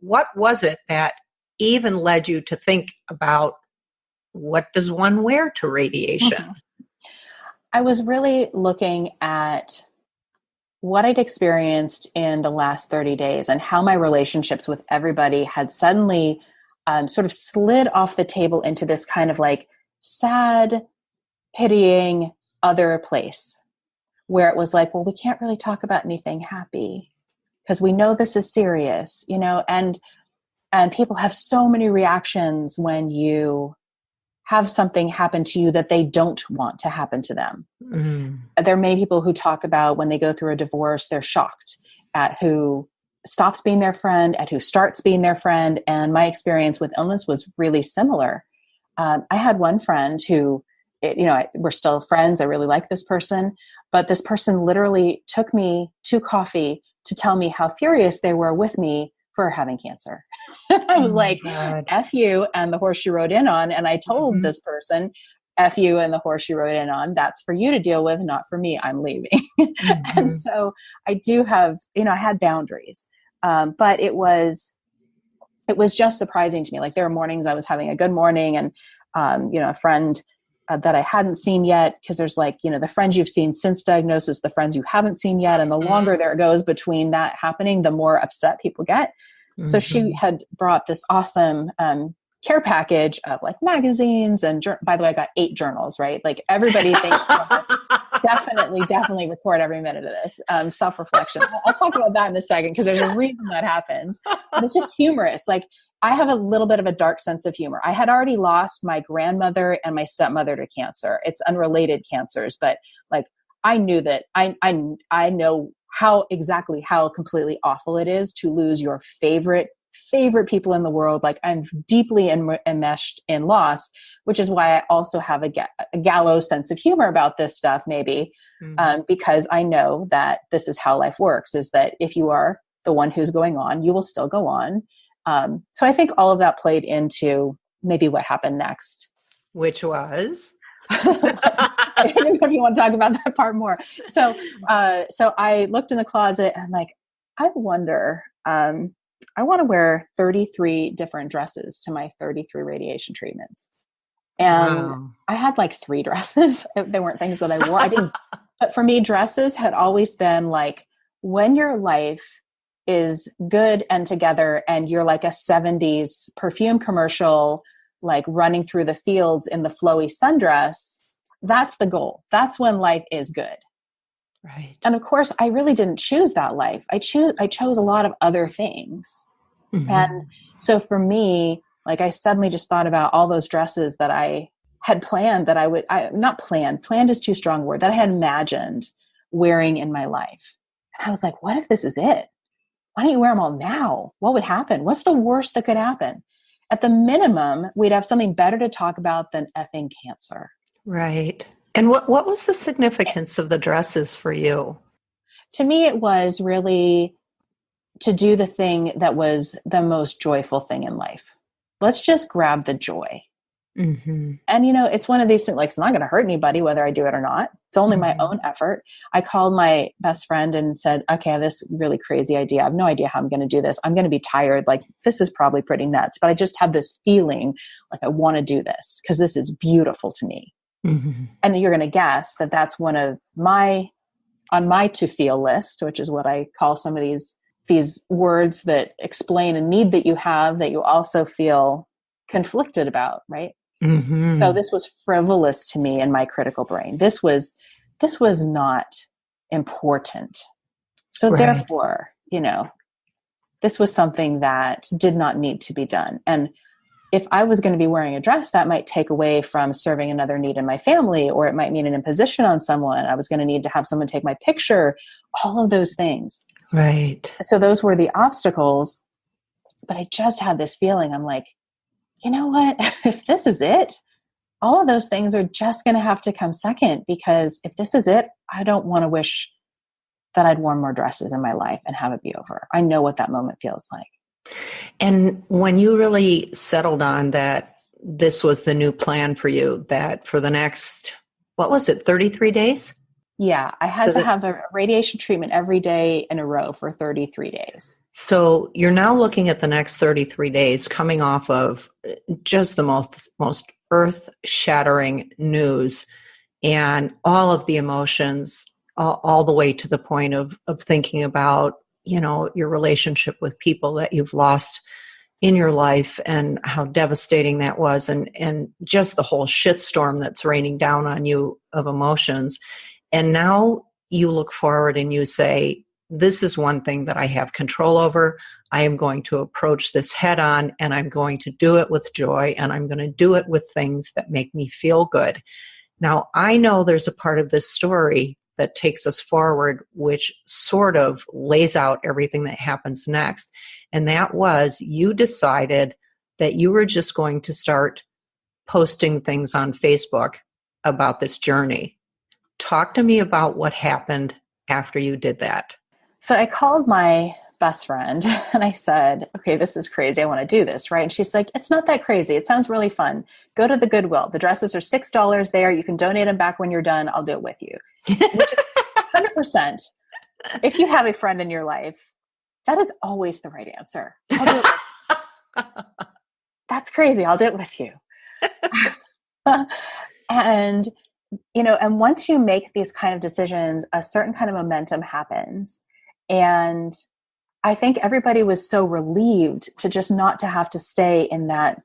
What was it that even led you to think about what does one wear to radiation? Mm-hmm. I was really looking at what I'd experienced in the last 30 days and how my relationships with everybody had suddenly sort of slid off the table into this kind of like sad, pitying other place where it was like, well, we can't really talk about anything happy because we know this is serious, and people have so many reactions when you have something happen to you that they don't want to happen to them. Mm. There are many people who talk about when they go through a divorce, they're shocked at who stops being their friend, at who starts being their friend. And my experience with illness was really similar. I had one friend who, we're still friends. I really like this person, but this person literally took me to coffee to tell me how furious they were with me for having cancer. I was like, God. F you and the horse you rode in on. And I told this person, F you and the horse you rode in on, that's for you to deal with, not for me. I'm leaving. And so I do have, I had boundaries, but it was just surprising to me. Like there were mornings I was having a good morning and, a friend that I hadn't seen yet, because there's like, the friends you've seen since diagnosis, the friends you haven't seen yet. And the longer there goes between that happening, the more upset people get. So she had brought this awesome care package of like magazines and by the way, I got 8 journals, right? Like everybody thinks definitely record every minute of this. Self-reflection. I'll talk about that in a second because there's a reason that happens. But it's just humorous. Like I have a little bit of a dark sense of humor. I had already lost my grandmother and my stepmother to cancer. It's unrelated cancers, but like I knew that I know how completely awful it is to lose your favorite people in the world. Like I'm deeply enmeshed in loss, which is why I also have a gallows sense of humor about this stuff, maybe, because I know that this is how life works, is that if you are the one who's going on, you will still go on. So I think all of that played into maybe what happened next. Which was? I don't know if you want to talk about that part more. So I looked in the closet and I'm like, I wonder, I want to wear 33 different dresses to my 33 radiation treatments. And wow. I had like 3 dresses. They weren't things that I wore. But for me, dresses had always been like when your life is good and together and you're like a 70s perfume commercial, like running through the fields in the flowy sundress, that's the goal. That's when life is good. Right. And of course, I really didn't choose that life. I chose a lot of other things. Mm-hmm. And so for me, like I suddenly just thought about all those dresses that I had planned planned is too strong a word, that I had imagined wearing in my life. And I was like, what if this is it? Why don't you wear them all now? What would happen? What's the worst that could happen? At the minimum, we'd have something better to talk about than effing cancer. Right. And what was the significance of the dresses for you? To me, it was really to do the thing that was the most joyful thing in life. Let's just grab the joy. Mm-hmm. And, it's one of these things, like, it's not going to hurt anybody, whether I do it or not. It's only my own effort. I called my best friend and said, okay, I have this really crazy idea. I have no idea how I'm going to do this. I'm going to be tired. Like, this is probably pretty nuts, but I just have this feeling like I want to do this because this is beautiful to me. Mm-hmm. And you're going to guess that that's one of on my to feel list, which is what I call some of these words that explain a need that you have that you also feel conflicted about, right? Mm-hmm. So this was frivolous to me in my critical brain. This was not important. So Right. therefore, this was something that did not need to be done. And if I was going to be wearing a dress, that might take away from serving another need in my family, or it might mean an imposition on someone. I was going to need to have someone take my picture, all of those things. Right. So those were the obstacles. But I just had this feeling. I'm like, you know what? If this is it, all of those things are just going to have to come second, because if this is it, I don't want to wish that I'd worn more dresses in my life and have it be over. I know what that moment feels like. And when you really settled on that this was the new plan for you, that for the next, 33 days? Yeah, I had to have a radiation treatment every day in a row for 33 days. So you're now looking at the next 33 days coming off of just the most earth-shattering news and all of the emotions, all the way to the point of thinking about, your relationship with people that you've lost in your life and how devastating that was, and just the whole shitstorm that's raining down on you of emotions. And now you look forward and you say, this is one thing that I have control over. I am going to approach this head on, and I'm going to do it with joy, and I'm going to do it with things that make me feel good. Now, I know there's a part of this story that takes us forward, which sort of lays out everything that happens next. And that was, you decided that you were just going to start posting things on Facebook about this journey. Talk to me about what happened after you did that. So I called my best friend and I said, okay, this is crazy. I want to do this, right? And she's like, it's not that crazy. It sounds really fun. Go to the Goodwill. The dresses are $6 there. You can donate them back when you're done. I'll do it with you. Which is 100%. If you have a friend in your life, that is always the right answer. I'll do it with you. That's crazy. I'll do it with you. And once you make these kind of decisions, a certain kind of momentum happens. And I think everybody was so relieved to just not to have to stay in that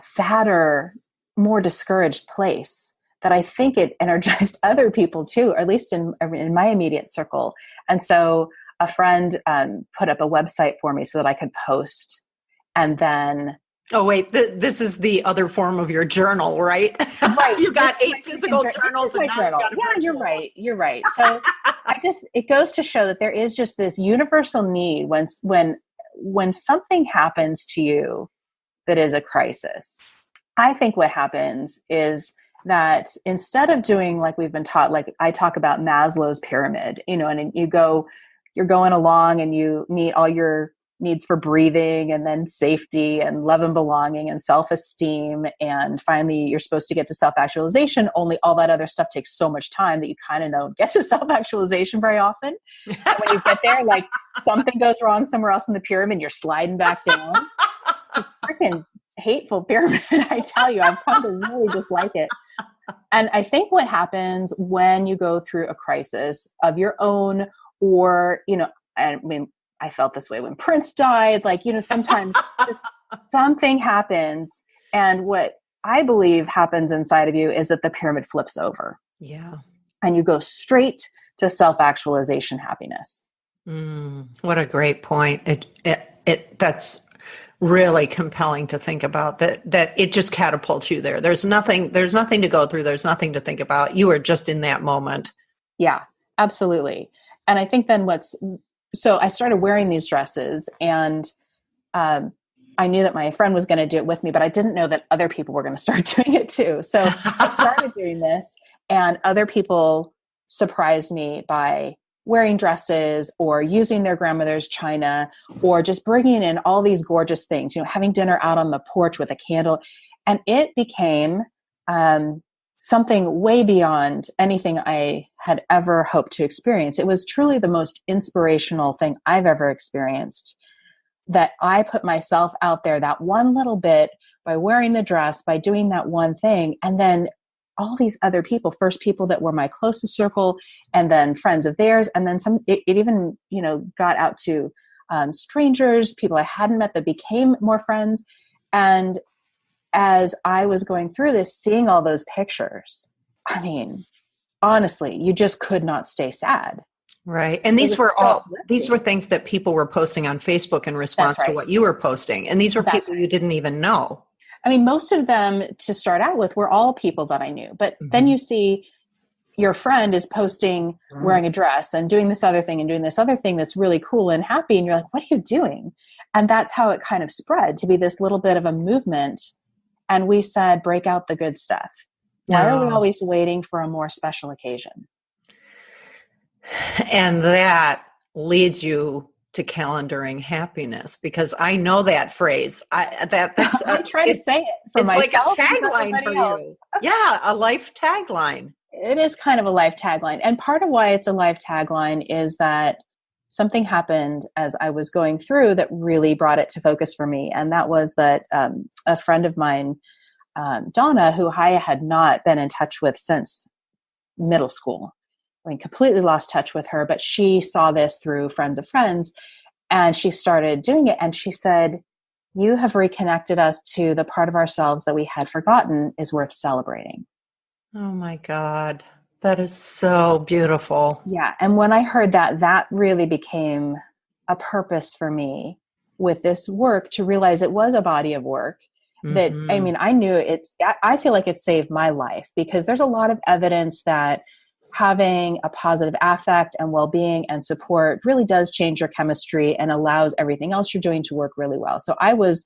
sadder, more discouraged place, that I think it energized other people too, or at least in my immediate circle. And so a friend put up a website for me so that I could post. And then... Oh, wait, this is the other form of your journal, right? Right. You got 8 physical journals. And journal. Yeah, you're right. You're right. So it goes to show that there is just this universal need when something happens to you that is a crisis. I think what happens is that instead of doing like we've been taught, like I talk about Maslow's pyramid, and you're going along and you meet all your needs for breathing and then safety and love and belonging and self-esteem. And finally, you're supposed to get to self-actualization, only all that other stuff takes so much time that you kind of don't get to self-actualization very often. And when you get there, like something goes wrong somewhere else in the pyramid, you're sliding back down. It's a freaking hateful pyramid, I tell you. I've come to really dislike it. And I think what happens when you go through a crisis of your own, or, I felt this way when Prince died. Sometimes something happens. And what I believe happens inside of you is that the pyramid flips over. Yeah. And you go straight to self-actualization happing. What a great point. That's really compelling to think about, that it just catapults you there. There's nothing to go through. There's nothing to think about. You are just in that moment. Yeah, absolutely. And I think then so I started wearing these dresses, and I knew that my friend was going to do it with me, but I didn't know that other people were going to start doing it too. So I started doing this, and other people surprised me by wearing dresses or using their grandmother's china, or just bringing in all these gorgeous things, having dinner out on the porch with a candle. And it became something way beyond anything I had ever hoped to experience. It was truly the most inspirational thing I've ever experienced, that I put myself out there that one little bit by wearing the dress, by doing that one thing. And then all these other people, first people that were my closest circle, and then friends of theirs. And then it even, got out to strangers, people I hadn't met that became more friends. And as I was going through this, seeing all those pictures, I mean, honestly, you just could not stay sad. Right. And these were things that people were posting on Facebook in response to what you were posting. And these were people you didn't even know. I mean, most of them, to start out with, were all people that I knew. But then you see your friend is posting wearing a dress and doing this other thing and doing this other thing that's really cool and happy. And you're like, what are you doing? And that's how it kind of spread to be this little bit of a movement. And we said, break out the good stuff. Why are we always waiting for a more special occasion? And that leads you to calendaring happiness, because I know that phrase. I try to say it for myself. It's like a tagline for you. Yeah, a life tagline. It is kind of a life tagline. And part of why it's a life tagline is that something happened as I was going through that really brought it to focus for me. And that was that a friend of mine, Donna, who I had not been in touch with since middle school. I mean, completely lost touch with her, but she saw this through friends of friends, and she started doing it. And she said, you have reconnected us to the part of ourselves that we had forgotten is worth celebrating. Oh my God. That is so beautiful. Yeah. And when I heard that, that really became a purpose for me with this work, to realize it was a body of work that, I mean, I knew I feel like it saved my life, because there's a lot of evidence that having a positive affect and well-being and support really does change your chemistry and allows everything else you're doing to work really well. So I was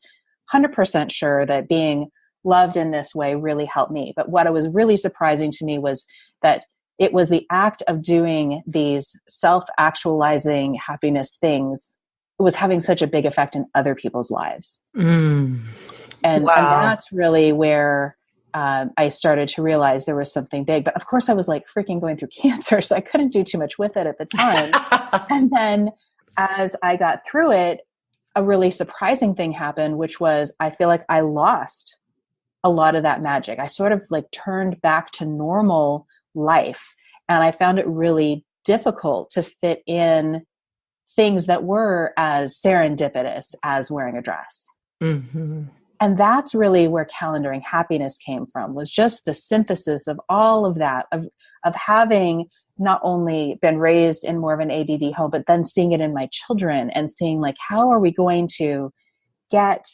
100% sure that being loved in this way really helped me. But what was really surprising to me was that it was the act of doing these self-actualizing happiness things. It was having such a big effect in other people's lives. And that's really where I started to realize there was something big. But of course, I was like freaking going through cancer, so I couldn't do too much with it at the time. And then as I got through it, a really surprising thing happened, which was I feel like I lost a lot of that magic. I sort of like turned back to normal life. And I found it really difficult to fit in things that were as serendipitous as wearing a dress. And that's really where calendaring happiness came from, was just the synthesis of all of that, of having not only been raised in more of an ADD home, but then seeing it in my children and seeing like, how are we going to get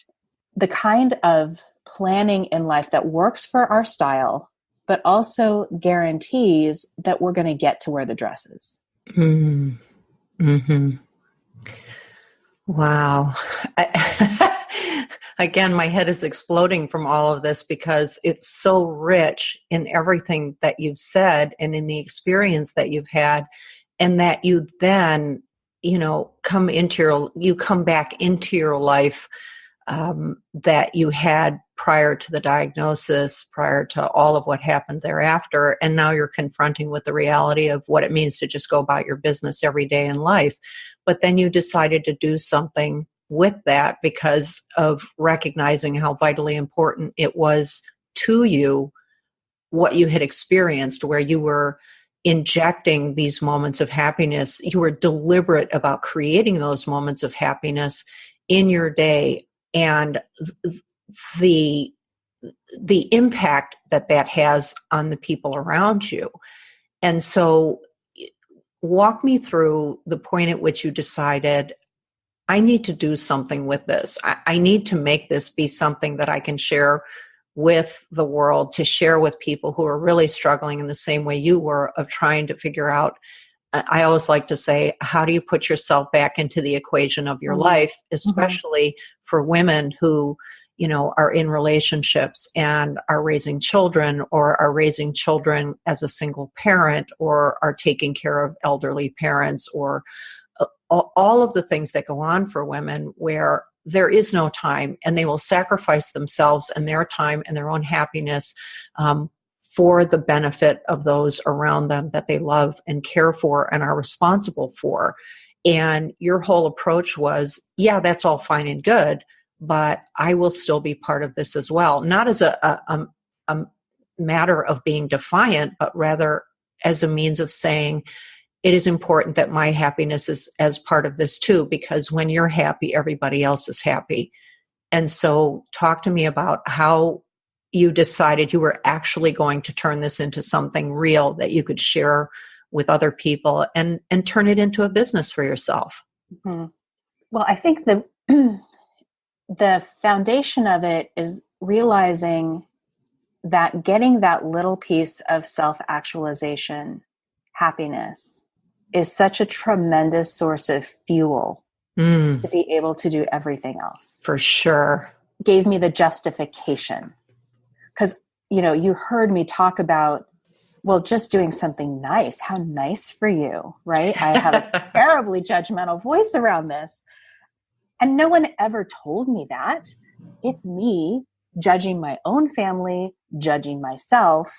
the kind of planning in life that works for our style, but also guarantees that we're going to get to wear the dresses. Wow. Again, my head is exploding from all of this, because it's so rich in everything that you've said and in the experience that you've had, and that you then, come back into your life that you had prior to the diagnosis, prior to all of what happened thereafter. And now you're confronting with the reality of what it means to just go about your business every day in life. But then you decided to do something with that because of recognizing how vitally important it was to you, what you had experienced, where you were injecting these moments of happiness. You were deliberate about creating those moments of happiness in your day, and the impact that has on the people around you. And so walk me through the point at which you decided, I need to do something with this. I need to make this be something that I can share with the world, to share with people who are really struggling in the same way you were, of trying to figure out I always like to say, how do you put yourself back into the equation of your life, especially for women who, are in relationships and are raising children, or are raising children as a single parent, or are taking care of elderly parents, or all of the things that go on for women where there is no time, and they will sacrifice themselves and their time and their own happiness for the benefit of those around them that they love and care for and are responsible for. And your whole approach was, yeah, that's all fine and good, but I will still be part of this as well. Not as a matter of being defiant, but rather as a means of saying, it is important that my happiness is as part of this too, because when you're happy, everybody else is happy. And so talk to me about how you decided you were actually going to turn this into something real that you could share with other people and turn it into a business for yourself. Well, I think the foundation of it is realizing that getting that little piece of self-actualization, happiness, is such a tremendous source of fuel to be able to do everything else. For sure. Gave me the justification. Because, you heard me talk about, well, just doing something nice. How nice for you, right? I have a terribly judgmental voice around this. And no one ever told me that. It's me judging my own family, judging myself.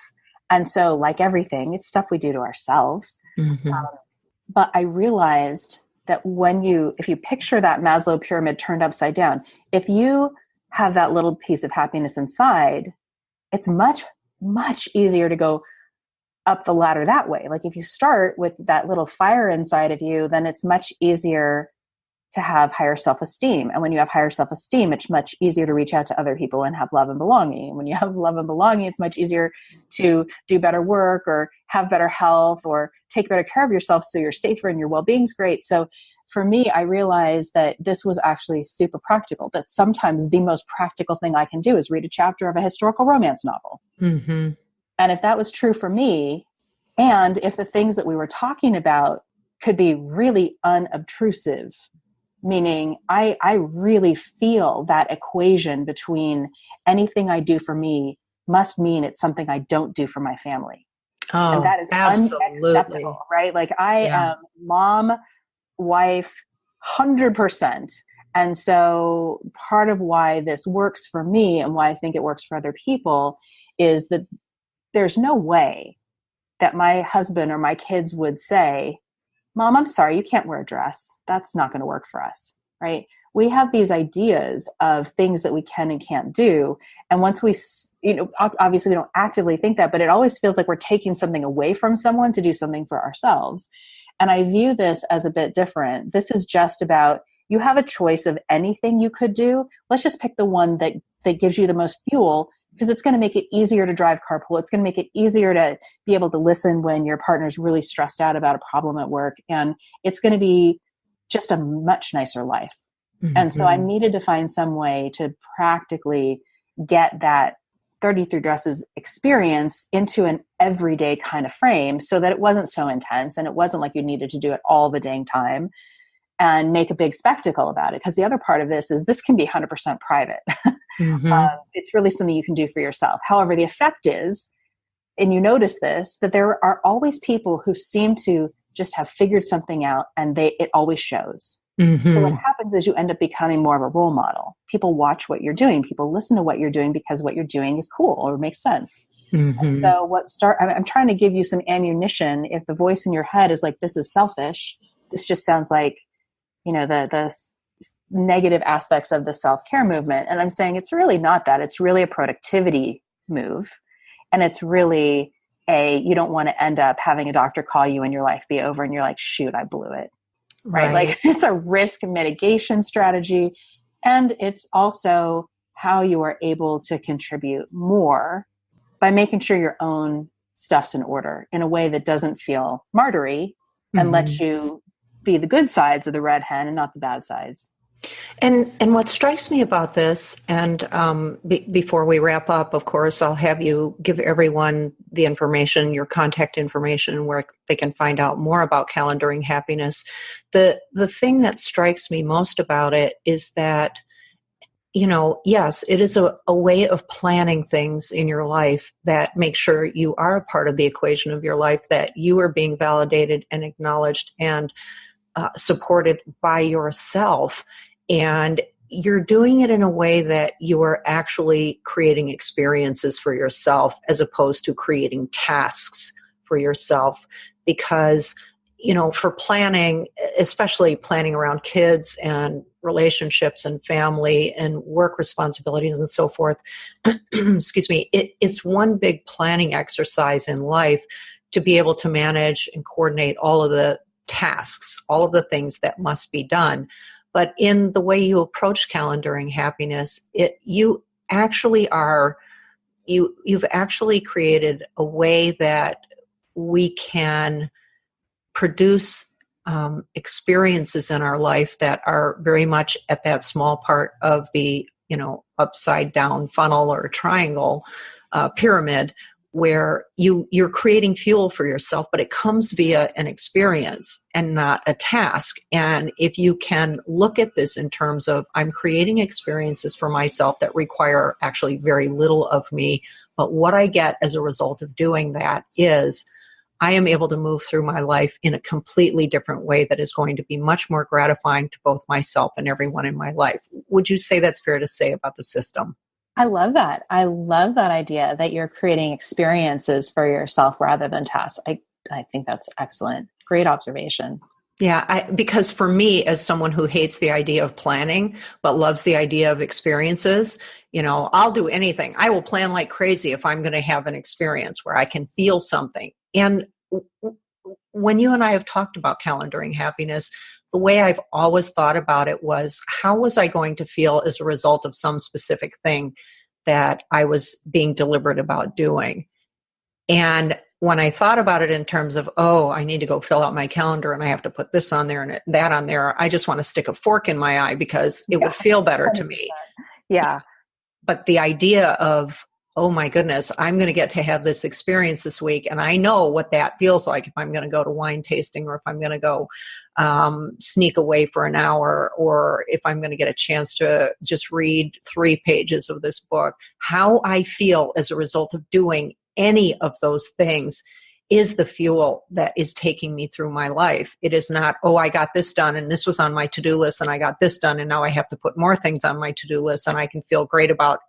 And so, like everything, it's stuff we do to ourselves. But I realized that if you picture that Maslow pyramid turned upside down, if you have that little piece of happiness inside, it's much, much easier to go up the ladder that way. Like if you start with that little fire inside of you, then it's much easier to have higher self-esteem. And when you have higher self-esteem, it's much easier to reach out to other people and have love and belonging. And when you have love and belonging, it's much easier to do better work or have better health or take better care of yourself so you're safer and your well-being's great. So for me, I realized that this was actually super practical, that sometimes the most practical thing I can do is read a chapter of a historical romance novel. And if that was true for me, and if the things that we were talking about could be really unobtrusive, meaning I really feel that equation between anything I do for me must mean it's something I don't do for my family. Oh, and that is unacceptable, right? Like I am mom, wife, 100%. And so part of why this works for me and why I think it works for other people is that there's no way that my husband or my kids would say, Mom, I'm sorry, you can't wear a dress. That's not going to work for us, right? We have these ideas of things that we can and can't do. And once we, obviously we don't actively think that, but it always feels like we're taking something away from someone to do something for ourselves. And I view this as a bit different. This is just about, you have a choice of anything you could do. Let's just pick the one that gives you the most fuel, because it's going to make it easier to drive carpool. It's going to make it easier to be able to listen when your partner's really stressed out about a problem at work. And it's going to be just a much nicer life. And so I needed to find some way to practically get that 33 dresses experience into an everyday kind of frame so that it wasn't so intense and it wasn't like you needed to do it all the dang time and make a big spectacle about it. Because the other part of this is this can be 100% private. It's really something you can do for yourself. However, the effect is, and you notice this, that there are always people who seem to just have figured something out and it always shows. So what happens is you end up becoming more of a role model. People watch what you're doing. People listen to what you're doing because what you're doing is cool or makes sense. And so I'm trying to give you some ammunition. If the voice in your head is like, this is selfish, this just sounds like, the negative aspects of the self-care movement. And I'm saying it's really not that. It's really a productivity move. And it's really you don't want to end up having a doctor call you and your life be over and you're like, shoot, I blew it. Right? Like it's a risk mitigation strategy. And it's also how you are able to contribute more by making sure your own stuff's in order in a way that doesn't feel martyry and lets you be the good sides of the red hen and not the bad sides. And what strikes me about this, and before we wrap up, of course, I'll have you give everyone the information, your contact information, where they can find out more about calendaring happiness. The thing that strikes me most about it is that, yes, it is a way of planning things in your life that make sure you are a part of the equation of your life, that you are being validated and acknowledged and supported by yourself. And you're doing it in a way that you are actually creating experiences for yourself as opposed to creating tasks for yourself. Because, for planning, especially planning around kids and relationships and family and work responsibilities and so forth, excuse me, it's one big planning exercise in life to be able to manage and coordinate all of the tasks, all of the things that must be done. But in the way you approach calendaring happiness, you've actually created a way that we can produce experiences in our life that are very much at that small part of the upside down funnel or triangle pyramid, where you're creating fuel for yourself, but it comes via an experience and not a task. And if you can look at this in terms of, I'm creating experiences for myself that require actually very little of me, but what I get as a result of doing that is I am able to move through my life in a completely different way that is going to be much more gratifying to both myself and everyone in my life. Would you say that's fair to say about the system? I love that. I love that idea that you're creating experiences for yourself rather than tasks. I think that's excellent. Great observation. Yeah, because for me, as someone who hates the idea of planning, but loves the idea of experiences, I'll do anything. I will plan like crazy if I'm going to have an experience where I can feel something. And when you and I have talked about calendaring happiness, the way I've always thought about it was, how was I going to feel as a result of some specific thing that I was being deliberate about doing? And when I thought about it in terms of, I need to go fill out my calendar and I have to put this on there and that on there, I just want to stick a fork in my eye because it would feel better to me. Yeah. But the idea of, oh my goodness, I'm going to get to have this experience this week. And I know what that feels like if I'm going to go to wine tasting, or if I'm going to go sneak away for an hour, or if I'm going to get a chance to just read 3 pages of this book. How I feel as a result of doing any of those things is the fuel that is taking me through my life. It is not, I got this done and this was on my to-do list and I got this done and now I have to put more things on my to-do list and I can feel great about,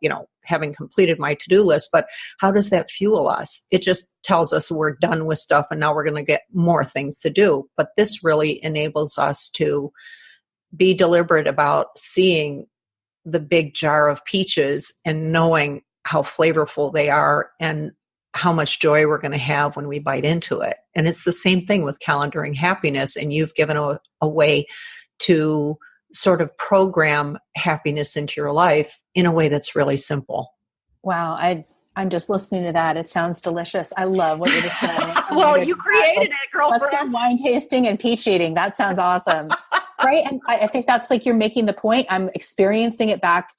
having completed my to-do list. But how does that fuel us? It just tells us we're done with stuff and now we're going to get more things to do. But this really enables us to be deliberate about seeing the big jar of peaches and knowing how flavorful they are and how much joy we're going to have when we bite into it. And it's the same thing with calendaring happiness. And you've given a way to sort of program happiness into your life in a way that's really simple. Wow. I'm just listening to that. It sounds delicious. I love what you're describing. Well, you created it, girlfriend. Let's go wine tasting and peach eating. That sounds awesome. Right. And I think that's like, you're making the point. I'm experiencing it back,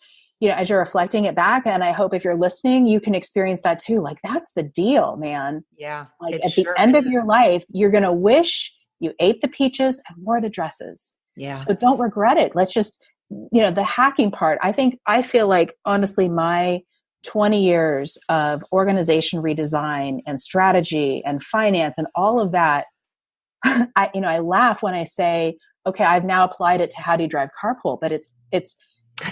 as you're reflecting it back. And I hope if you're listening, you can experience that too. Like, that's the deal, man. Yeah. Like at the end of your life, you're going to wish you ate the peaches and wore the dresses. Yeah. So don't regret it. Let's just, the hacking part. I feel like, honestly, my 20 years of organization redesign and strategy and finance and all of that, I laugh when I say, okay, I've now applied it to how do you drive carpool, but it's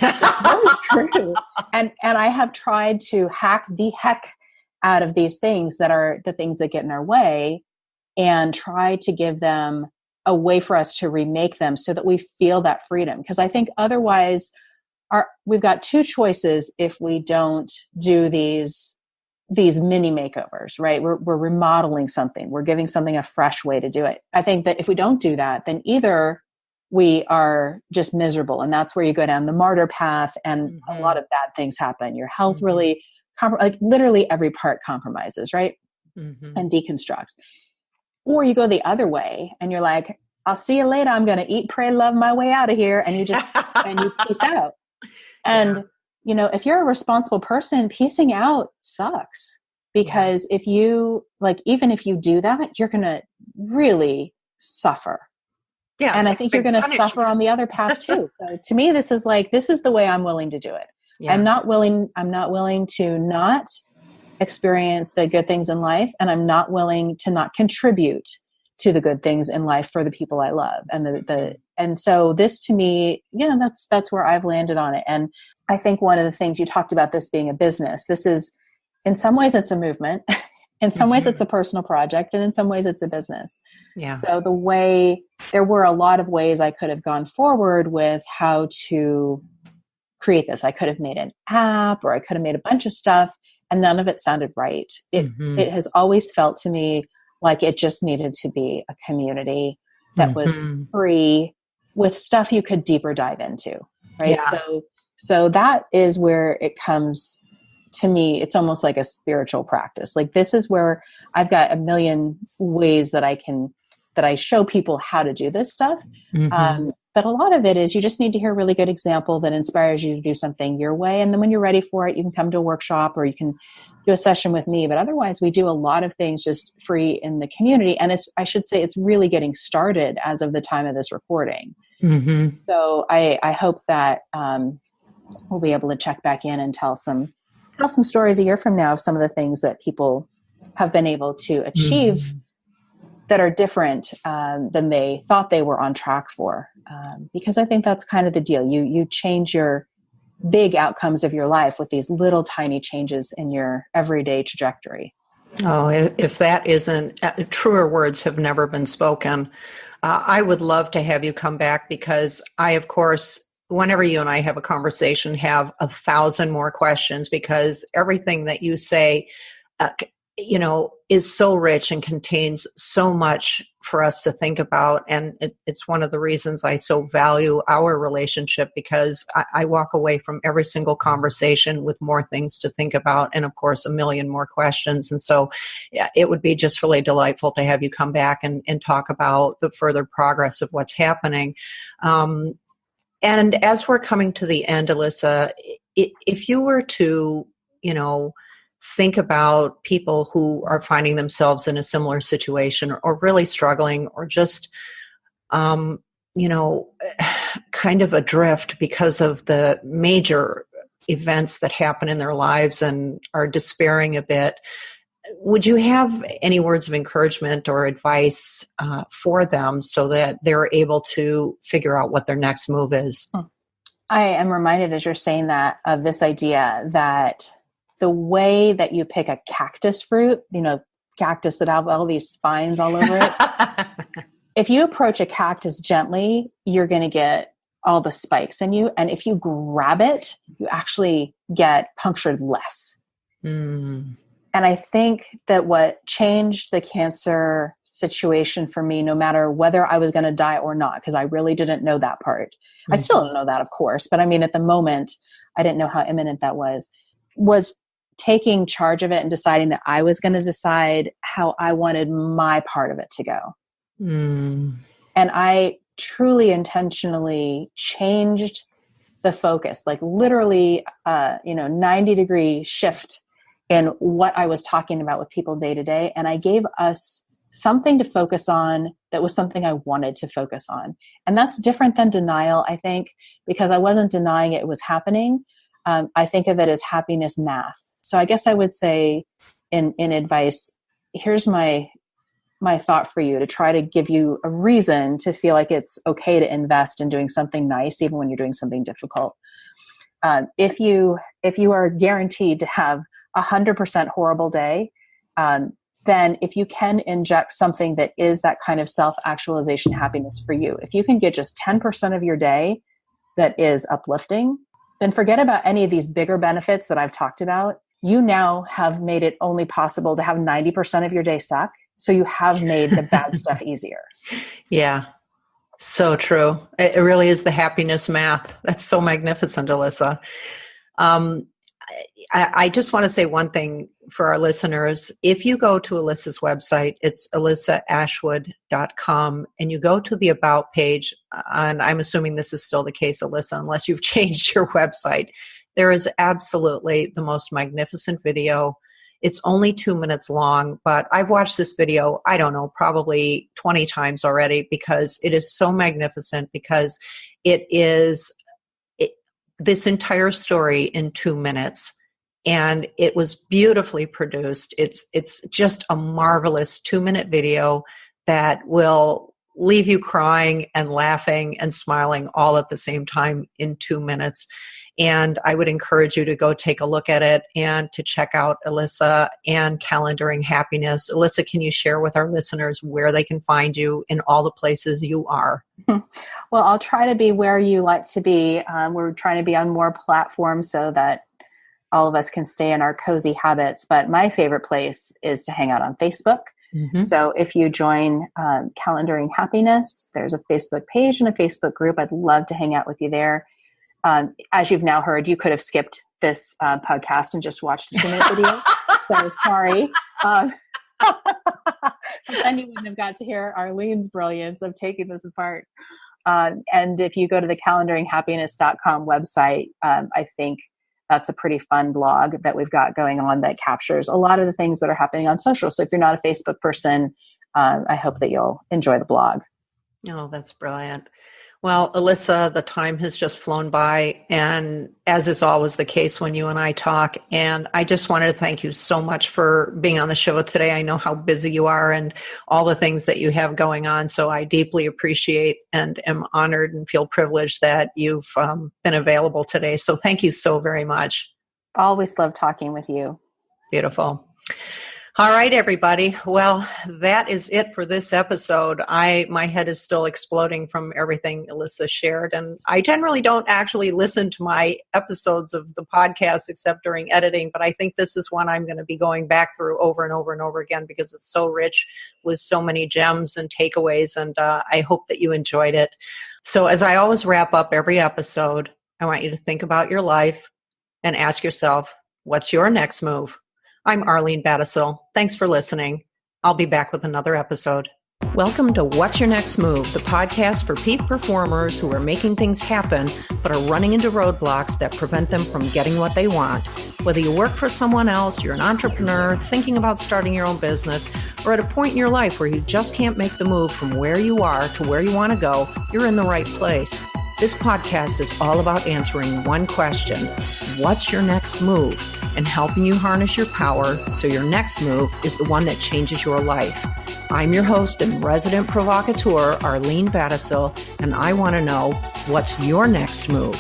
really true. And I have tried to hack the heck out of these things that are the things that get in our way and try to give them a way for us to remake them so that we feel that freedom. Because I think otherwise we've got 2 choices if we don't do these mini makeovers, right? We're remodeling something. We're giving something a fresh way to do it. I think that if we don't do that, then either we are just miserable, and that's where you go down the martyr path, and a lot of bad things happen. Your health really, literally every part compromises, right? And deconstructs. Or you go the other way and you're like, I'll see you later. I'm going to eat, pray, love my way out of here. And you just, and you peace out. And, if you're a responsible person, piecing out sucks, because if you even if you do that, you're going to really suffer. Yeah. And I think you're going to suffer on the other path too. So to me, this is the way I'm willing to do it. Yeah. I'm not willing to not experience the good things in life. And I'm not willing to not contribute to the good things in life for the people I love. And so this to me, that's where I've landed on it. And I think one of the things you talked about, this being a business, this is, in some ways it's a movement. In some ways it's a personal project, and in some ways it's a business. Yeah. So there were a lot of ways I could have gone forward with how to create this. I could have made an app, or I could have made a bunch of stuff, and none of it sounded right. It has always felt to me like it just needed to be a community that was free, with stuff you could deeper dive into. Right. Yeah. So that is where it comes to me. It's almost like a spiritual practice. Like, this is where I've got a million ways that I show people how to do this stuff. But a lot of it is, you just need to hear a really good example that inspires you to do something your way. And then when you're ready for it, you can come to a workshop, or you can do a session with me. But otherwise, we do a lot of things just free in the community. And I should say it's really getting started as of the time of this recording. So I hope that we'll be able to check back in and tell some stories a year from now of some of the things that people have been able to achieve that are different than they thought they were on track for. Because I think that's kind of the deal. You change your big outcomes of your life with these little tiny changes in your everyday trajectory. Oh, if that isn't, truer words have never been spoken. I would love to have you come back, because I, of course, whenever you and I have a conversation, have 1,000 more questions, because everything that you say, is so rich and contains so much for us to think about. And it's one of the reasons I so value our relationship, because I walk away from every single conversation with more things to think about, and of course, a million more questions. And so it would be just really delightful to have you come back and talk about the further progress of what's happening. And as we're coming to the end, Elissa, if you were to, think about people who are finding themselves in a similar situation, or really struggling, or just, kind of adrift because of the major events that happen in their lives and are despairing a bit, would you have any words of encouragement or advice for them so that they're able to figure out what their next move is? I am reminded, as you're saying that, of this idea that the way that you pick a cactus fruit, cactus that have all these spines all over it. If you approach a cactus gently, you're going to get all the spikes in you. And if you grab it, you actually get punctured less. And I think that what changed the cancer situation for me, no matter whether I was going to die or not, because I really didn't know that part. I still don't know that, of course. But I mean, at the moment, I didn't know how imminent that was taking charge of it and deciding that I was going to decide how I wanted my part of it to go. And I truly intentionally changed the focus, like literally, 90-degree shift in what I was talking about with people day to day. And I gave us something to focus on that was something I wanted to focus on. And that's different than denial, I think, because I wasn't denying it was happening. I think of it as happiness math. So I guess I would say in advice, here's my thought for you to try to give you a reason to feel like it's okay to invest in doing something nice, even when you're doing something difficult. If you are guaranteed to have 100% horrible day, then if you can inject something that is that kind of self-actualization happiness for you, if you can get just 10% of your day that is uplifting, then forget about any of these bigger benefits that I've talked about. You now have made it only possible to have 90% of your day suck. So you have made the bad stuff easier. Yeah, so true. It really is the happiness math. That's so magnificent, Elissa. I just want to say one thing for our listeners. If you go to Elissa's website, it's elissaashwood.com, and you go to the About page, and I'm assuming this is still the case, Elissa, unless you've changed your website, there is absolutely the most magnificent video. It's only 2 minutes long, but I've watched this video, I don't know, probably 20 times already, because it is so magnificent, because it is this entire story in 2 minutes. And it was beautifully produced. It's just a marvelous 2-minute video that will leave you crying and laughing and smiling all at the same time in 2 minutes. And I would encourage you to go take a look at it and to check out Elissa and Calendaring Happiness. Elissa, can you share with our listeners where they can find you in all the places you are? Well, I'll try to be where you like to be. We're trying to be on more platforms so that all of us can stay in our cozy habits. But my favorite place is to hang out on Facebook. Mm-hmm. So if you join Calendaring Happiness, there's a Facebook page and a Facebook group. I'd love to hang out with you there. As you've now heard, you could have skipped this podcast and just watched a 2-minute video. So sorry. Then you wouldn't have got to hear Arlene's brilliance of taking this apart. And if you go to the calendaringhappiness.com website, I think that's a pretty fun blog that we've got going on that captures a lot of the things that are happening on social. So if you're not a Facebook person, I hope that you'll enjoy the blog. Oh, that's brilliant. Well, Elissa, the time has just flown by, and as is always the case when you and I talk, and I just wanted to thank you so much for being on the show today. I know how busy you are and all the things that you have going on, so I deeply appreciate and am honored and feel privileged that you've been available today. So thank you so very much. Always love talking with you. Beautiful. All right, everybody. Well, that is it for this episode. My head is still exploding from everything Elissa shared, and I generally don't actually listen to my episodes of the podcast except during editing, but I think this is one I'm going to be going back through over and over and over again because it's so rich with so many gems and takeaways, and I hope that you enjoyed it. So as I always wrap up every episode, I want you to think about your life and ask yourself, what's your next move? I'm Arlene Battisell. Thanks for listening. I'll be back with another episode. Welcome to What's Your Next Move, the podcast for peak performers who are making things happen but are running into roadblocks that prevent them from getting what they want. Whether you work for someone else, you're an entrepreneur, thinking about starting your own business, or at a point in your life where you just can't make the move from where you are to where you want to go, you're in the right place. This podcast is all about answering one question: what's your next move? And helping you harness your power so your next move is the one that changes your life. I'm your host and resident provocateur, Arlene Battisell, and I want to know, what's your next move?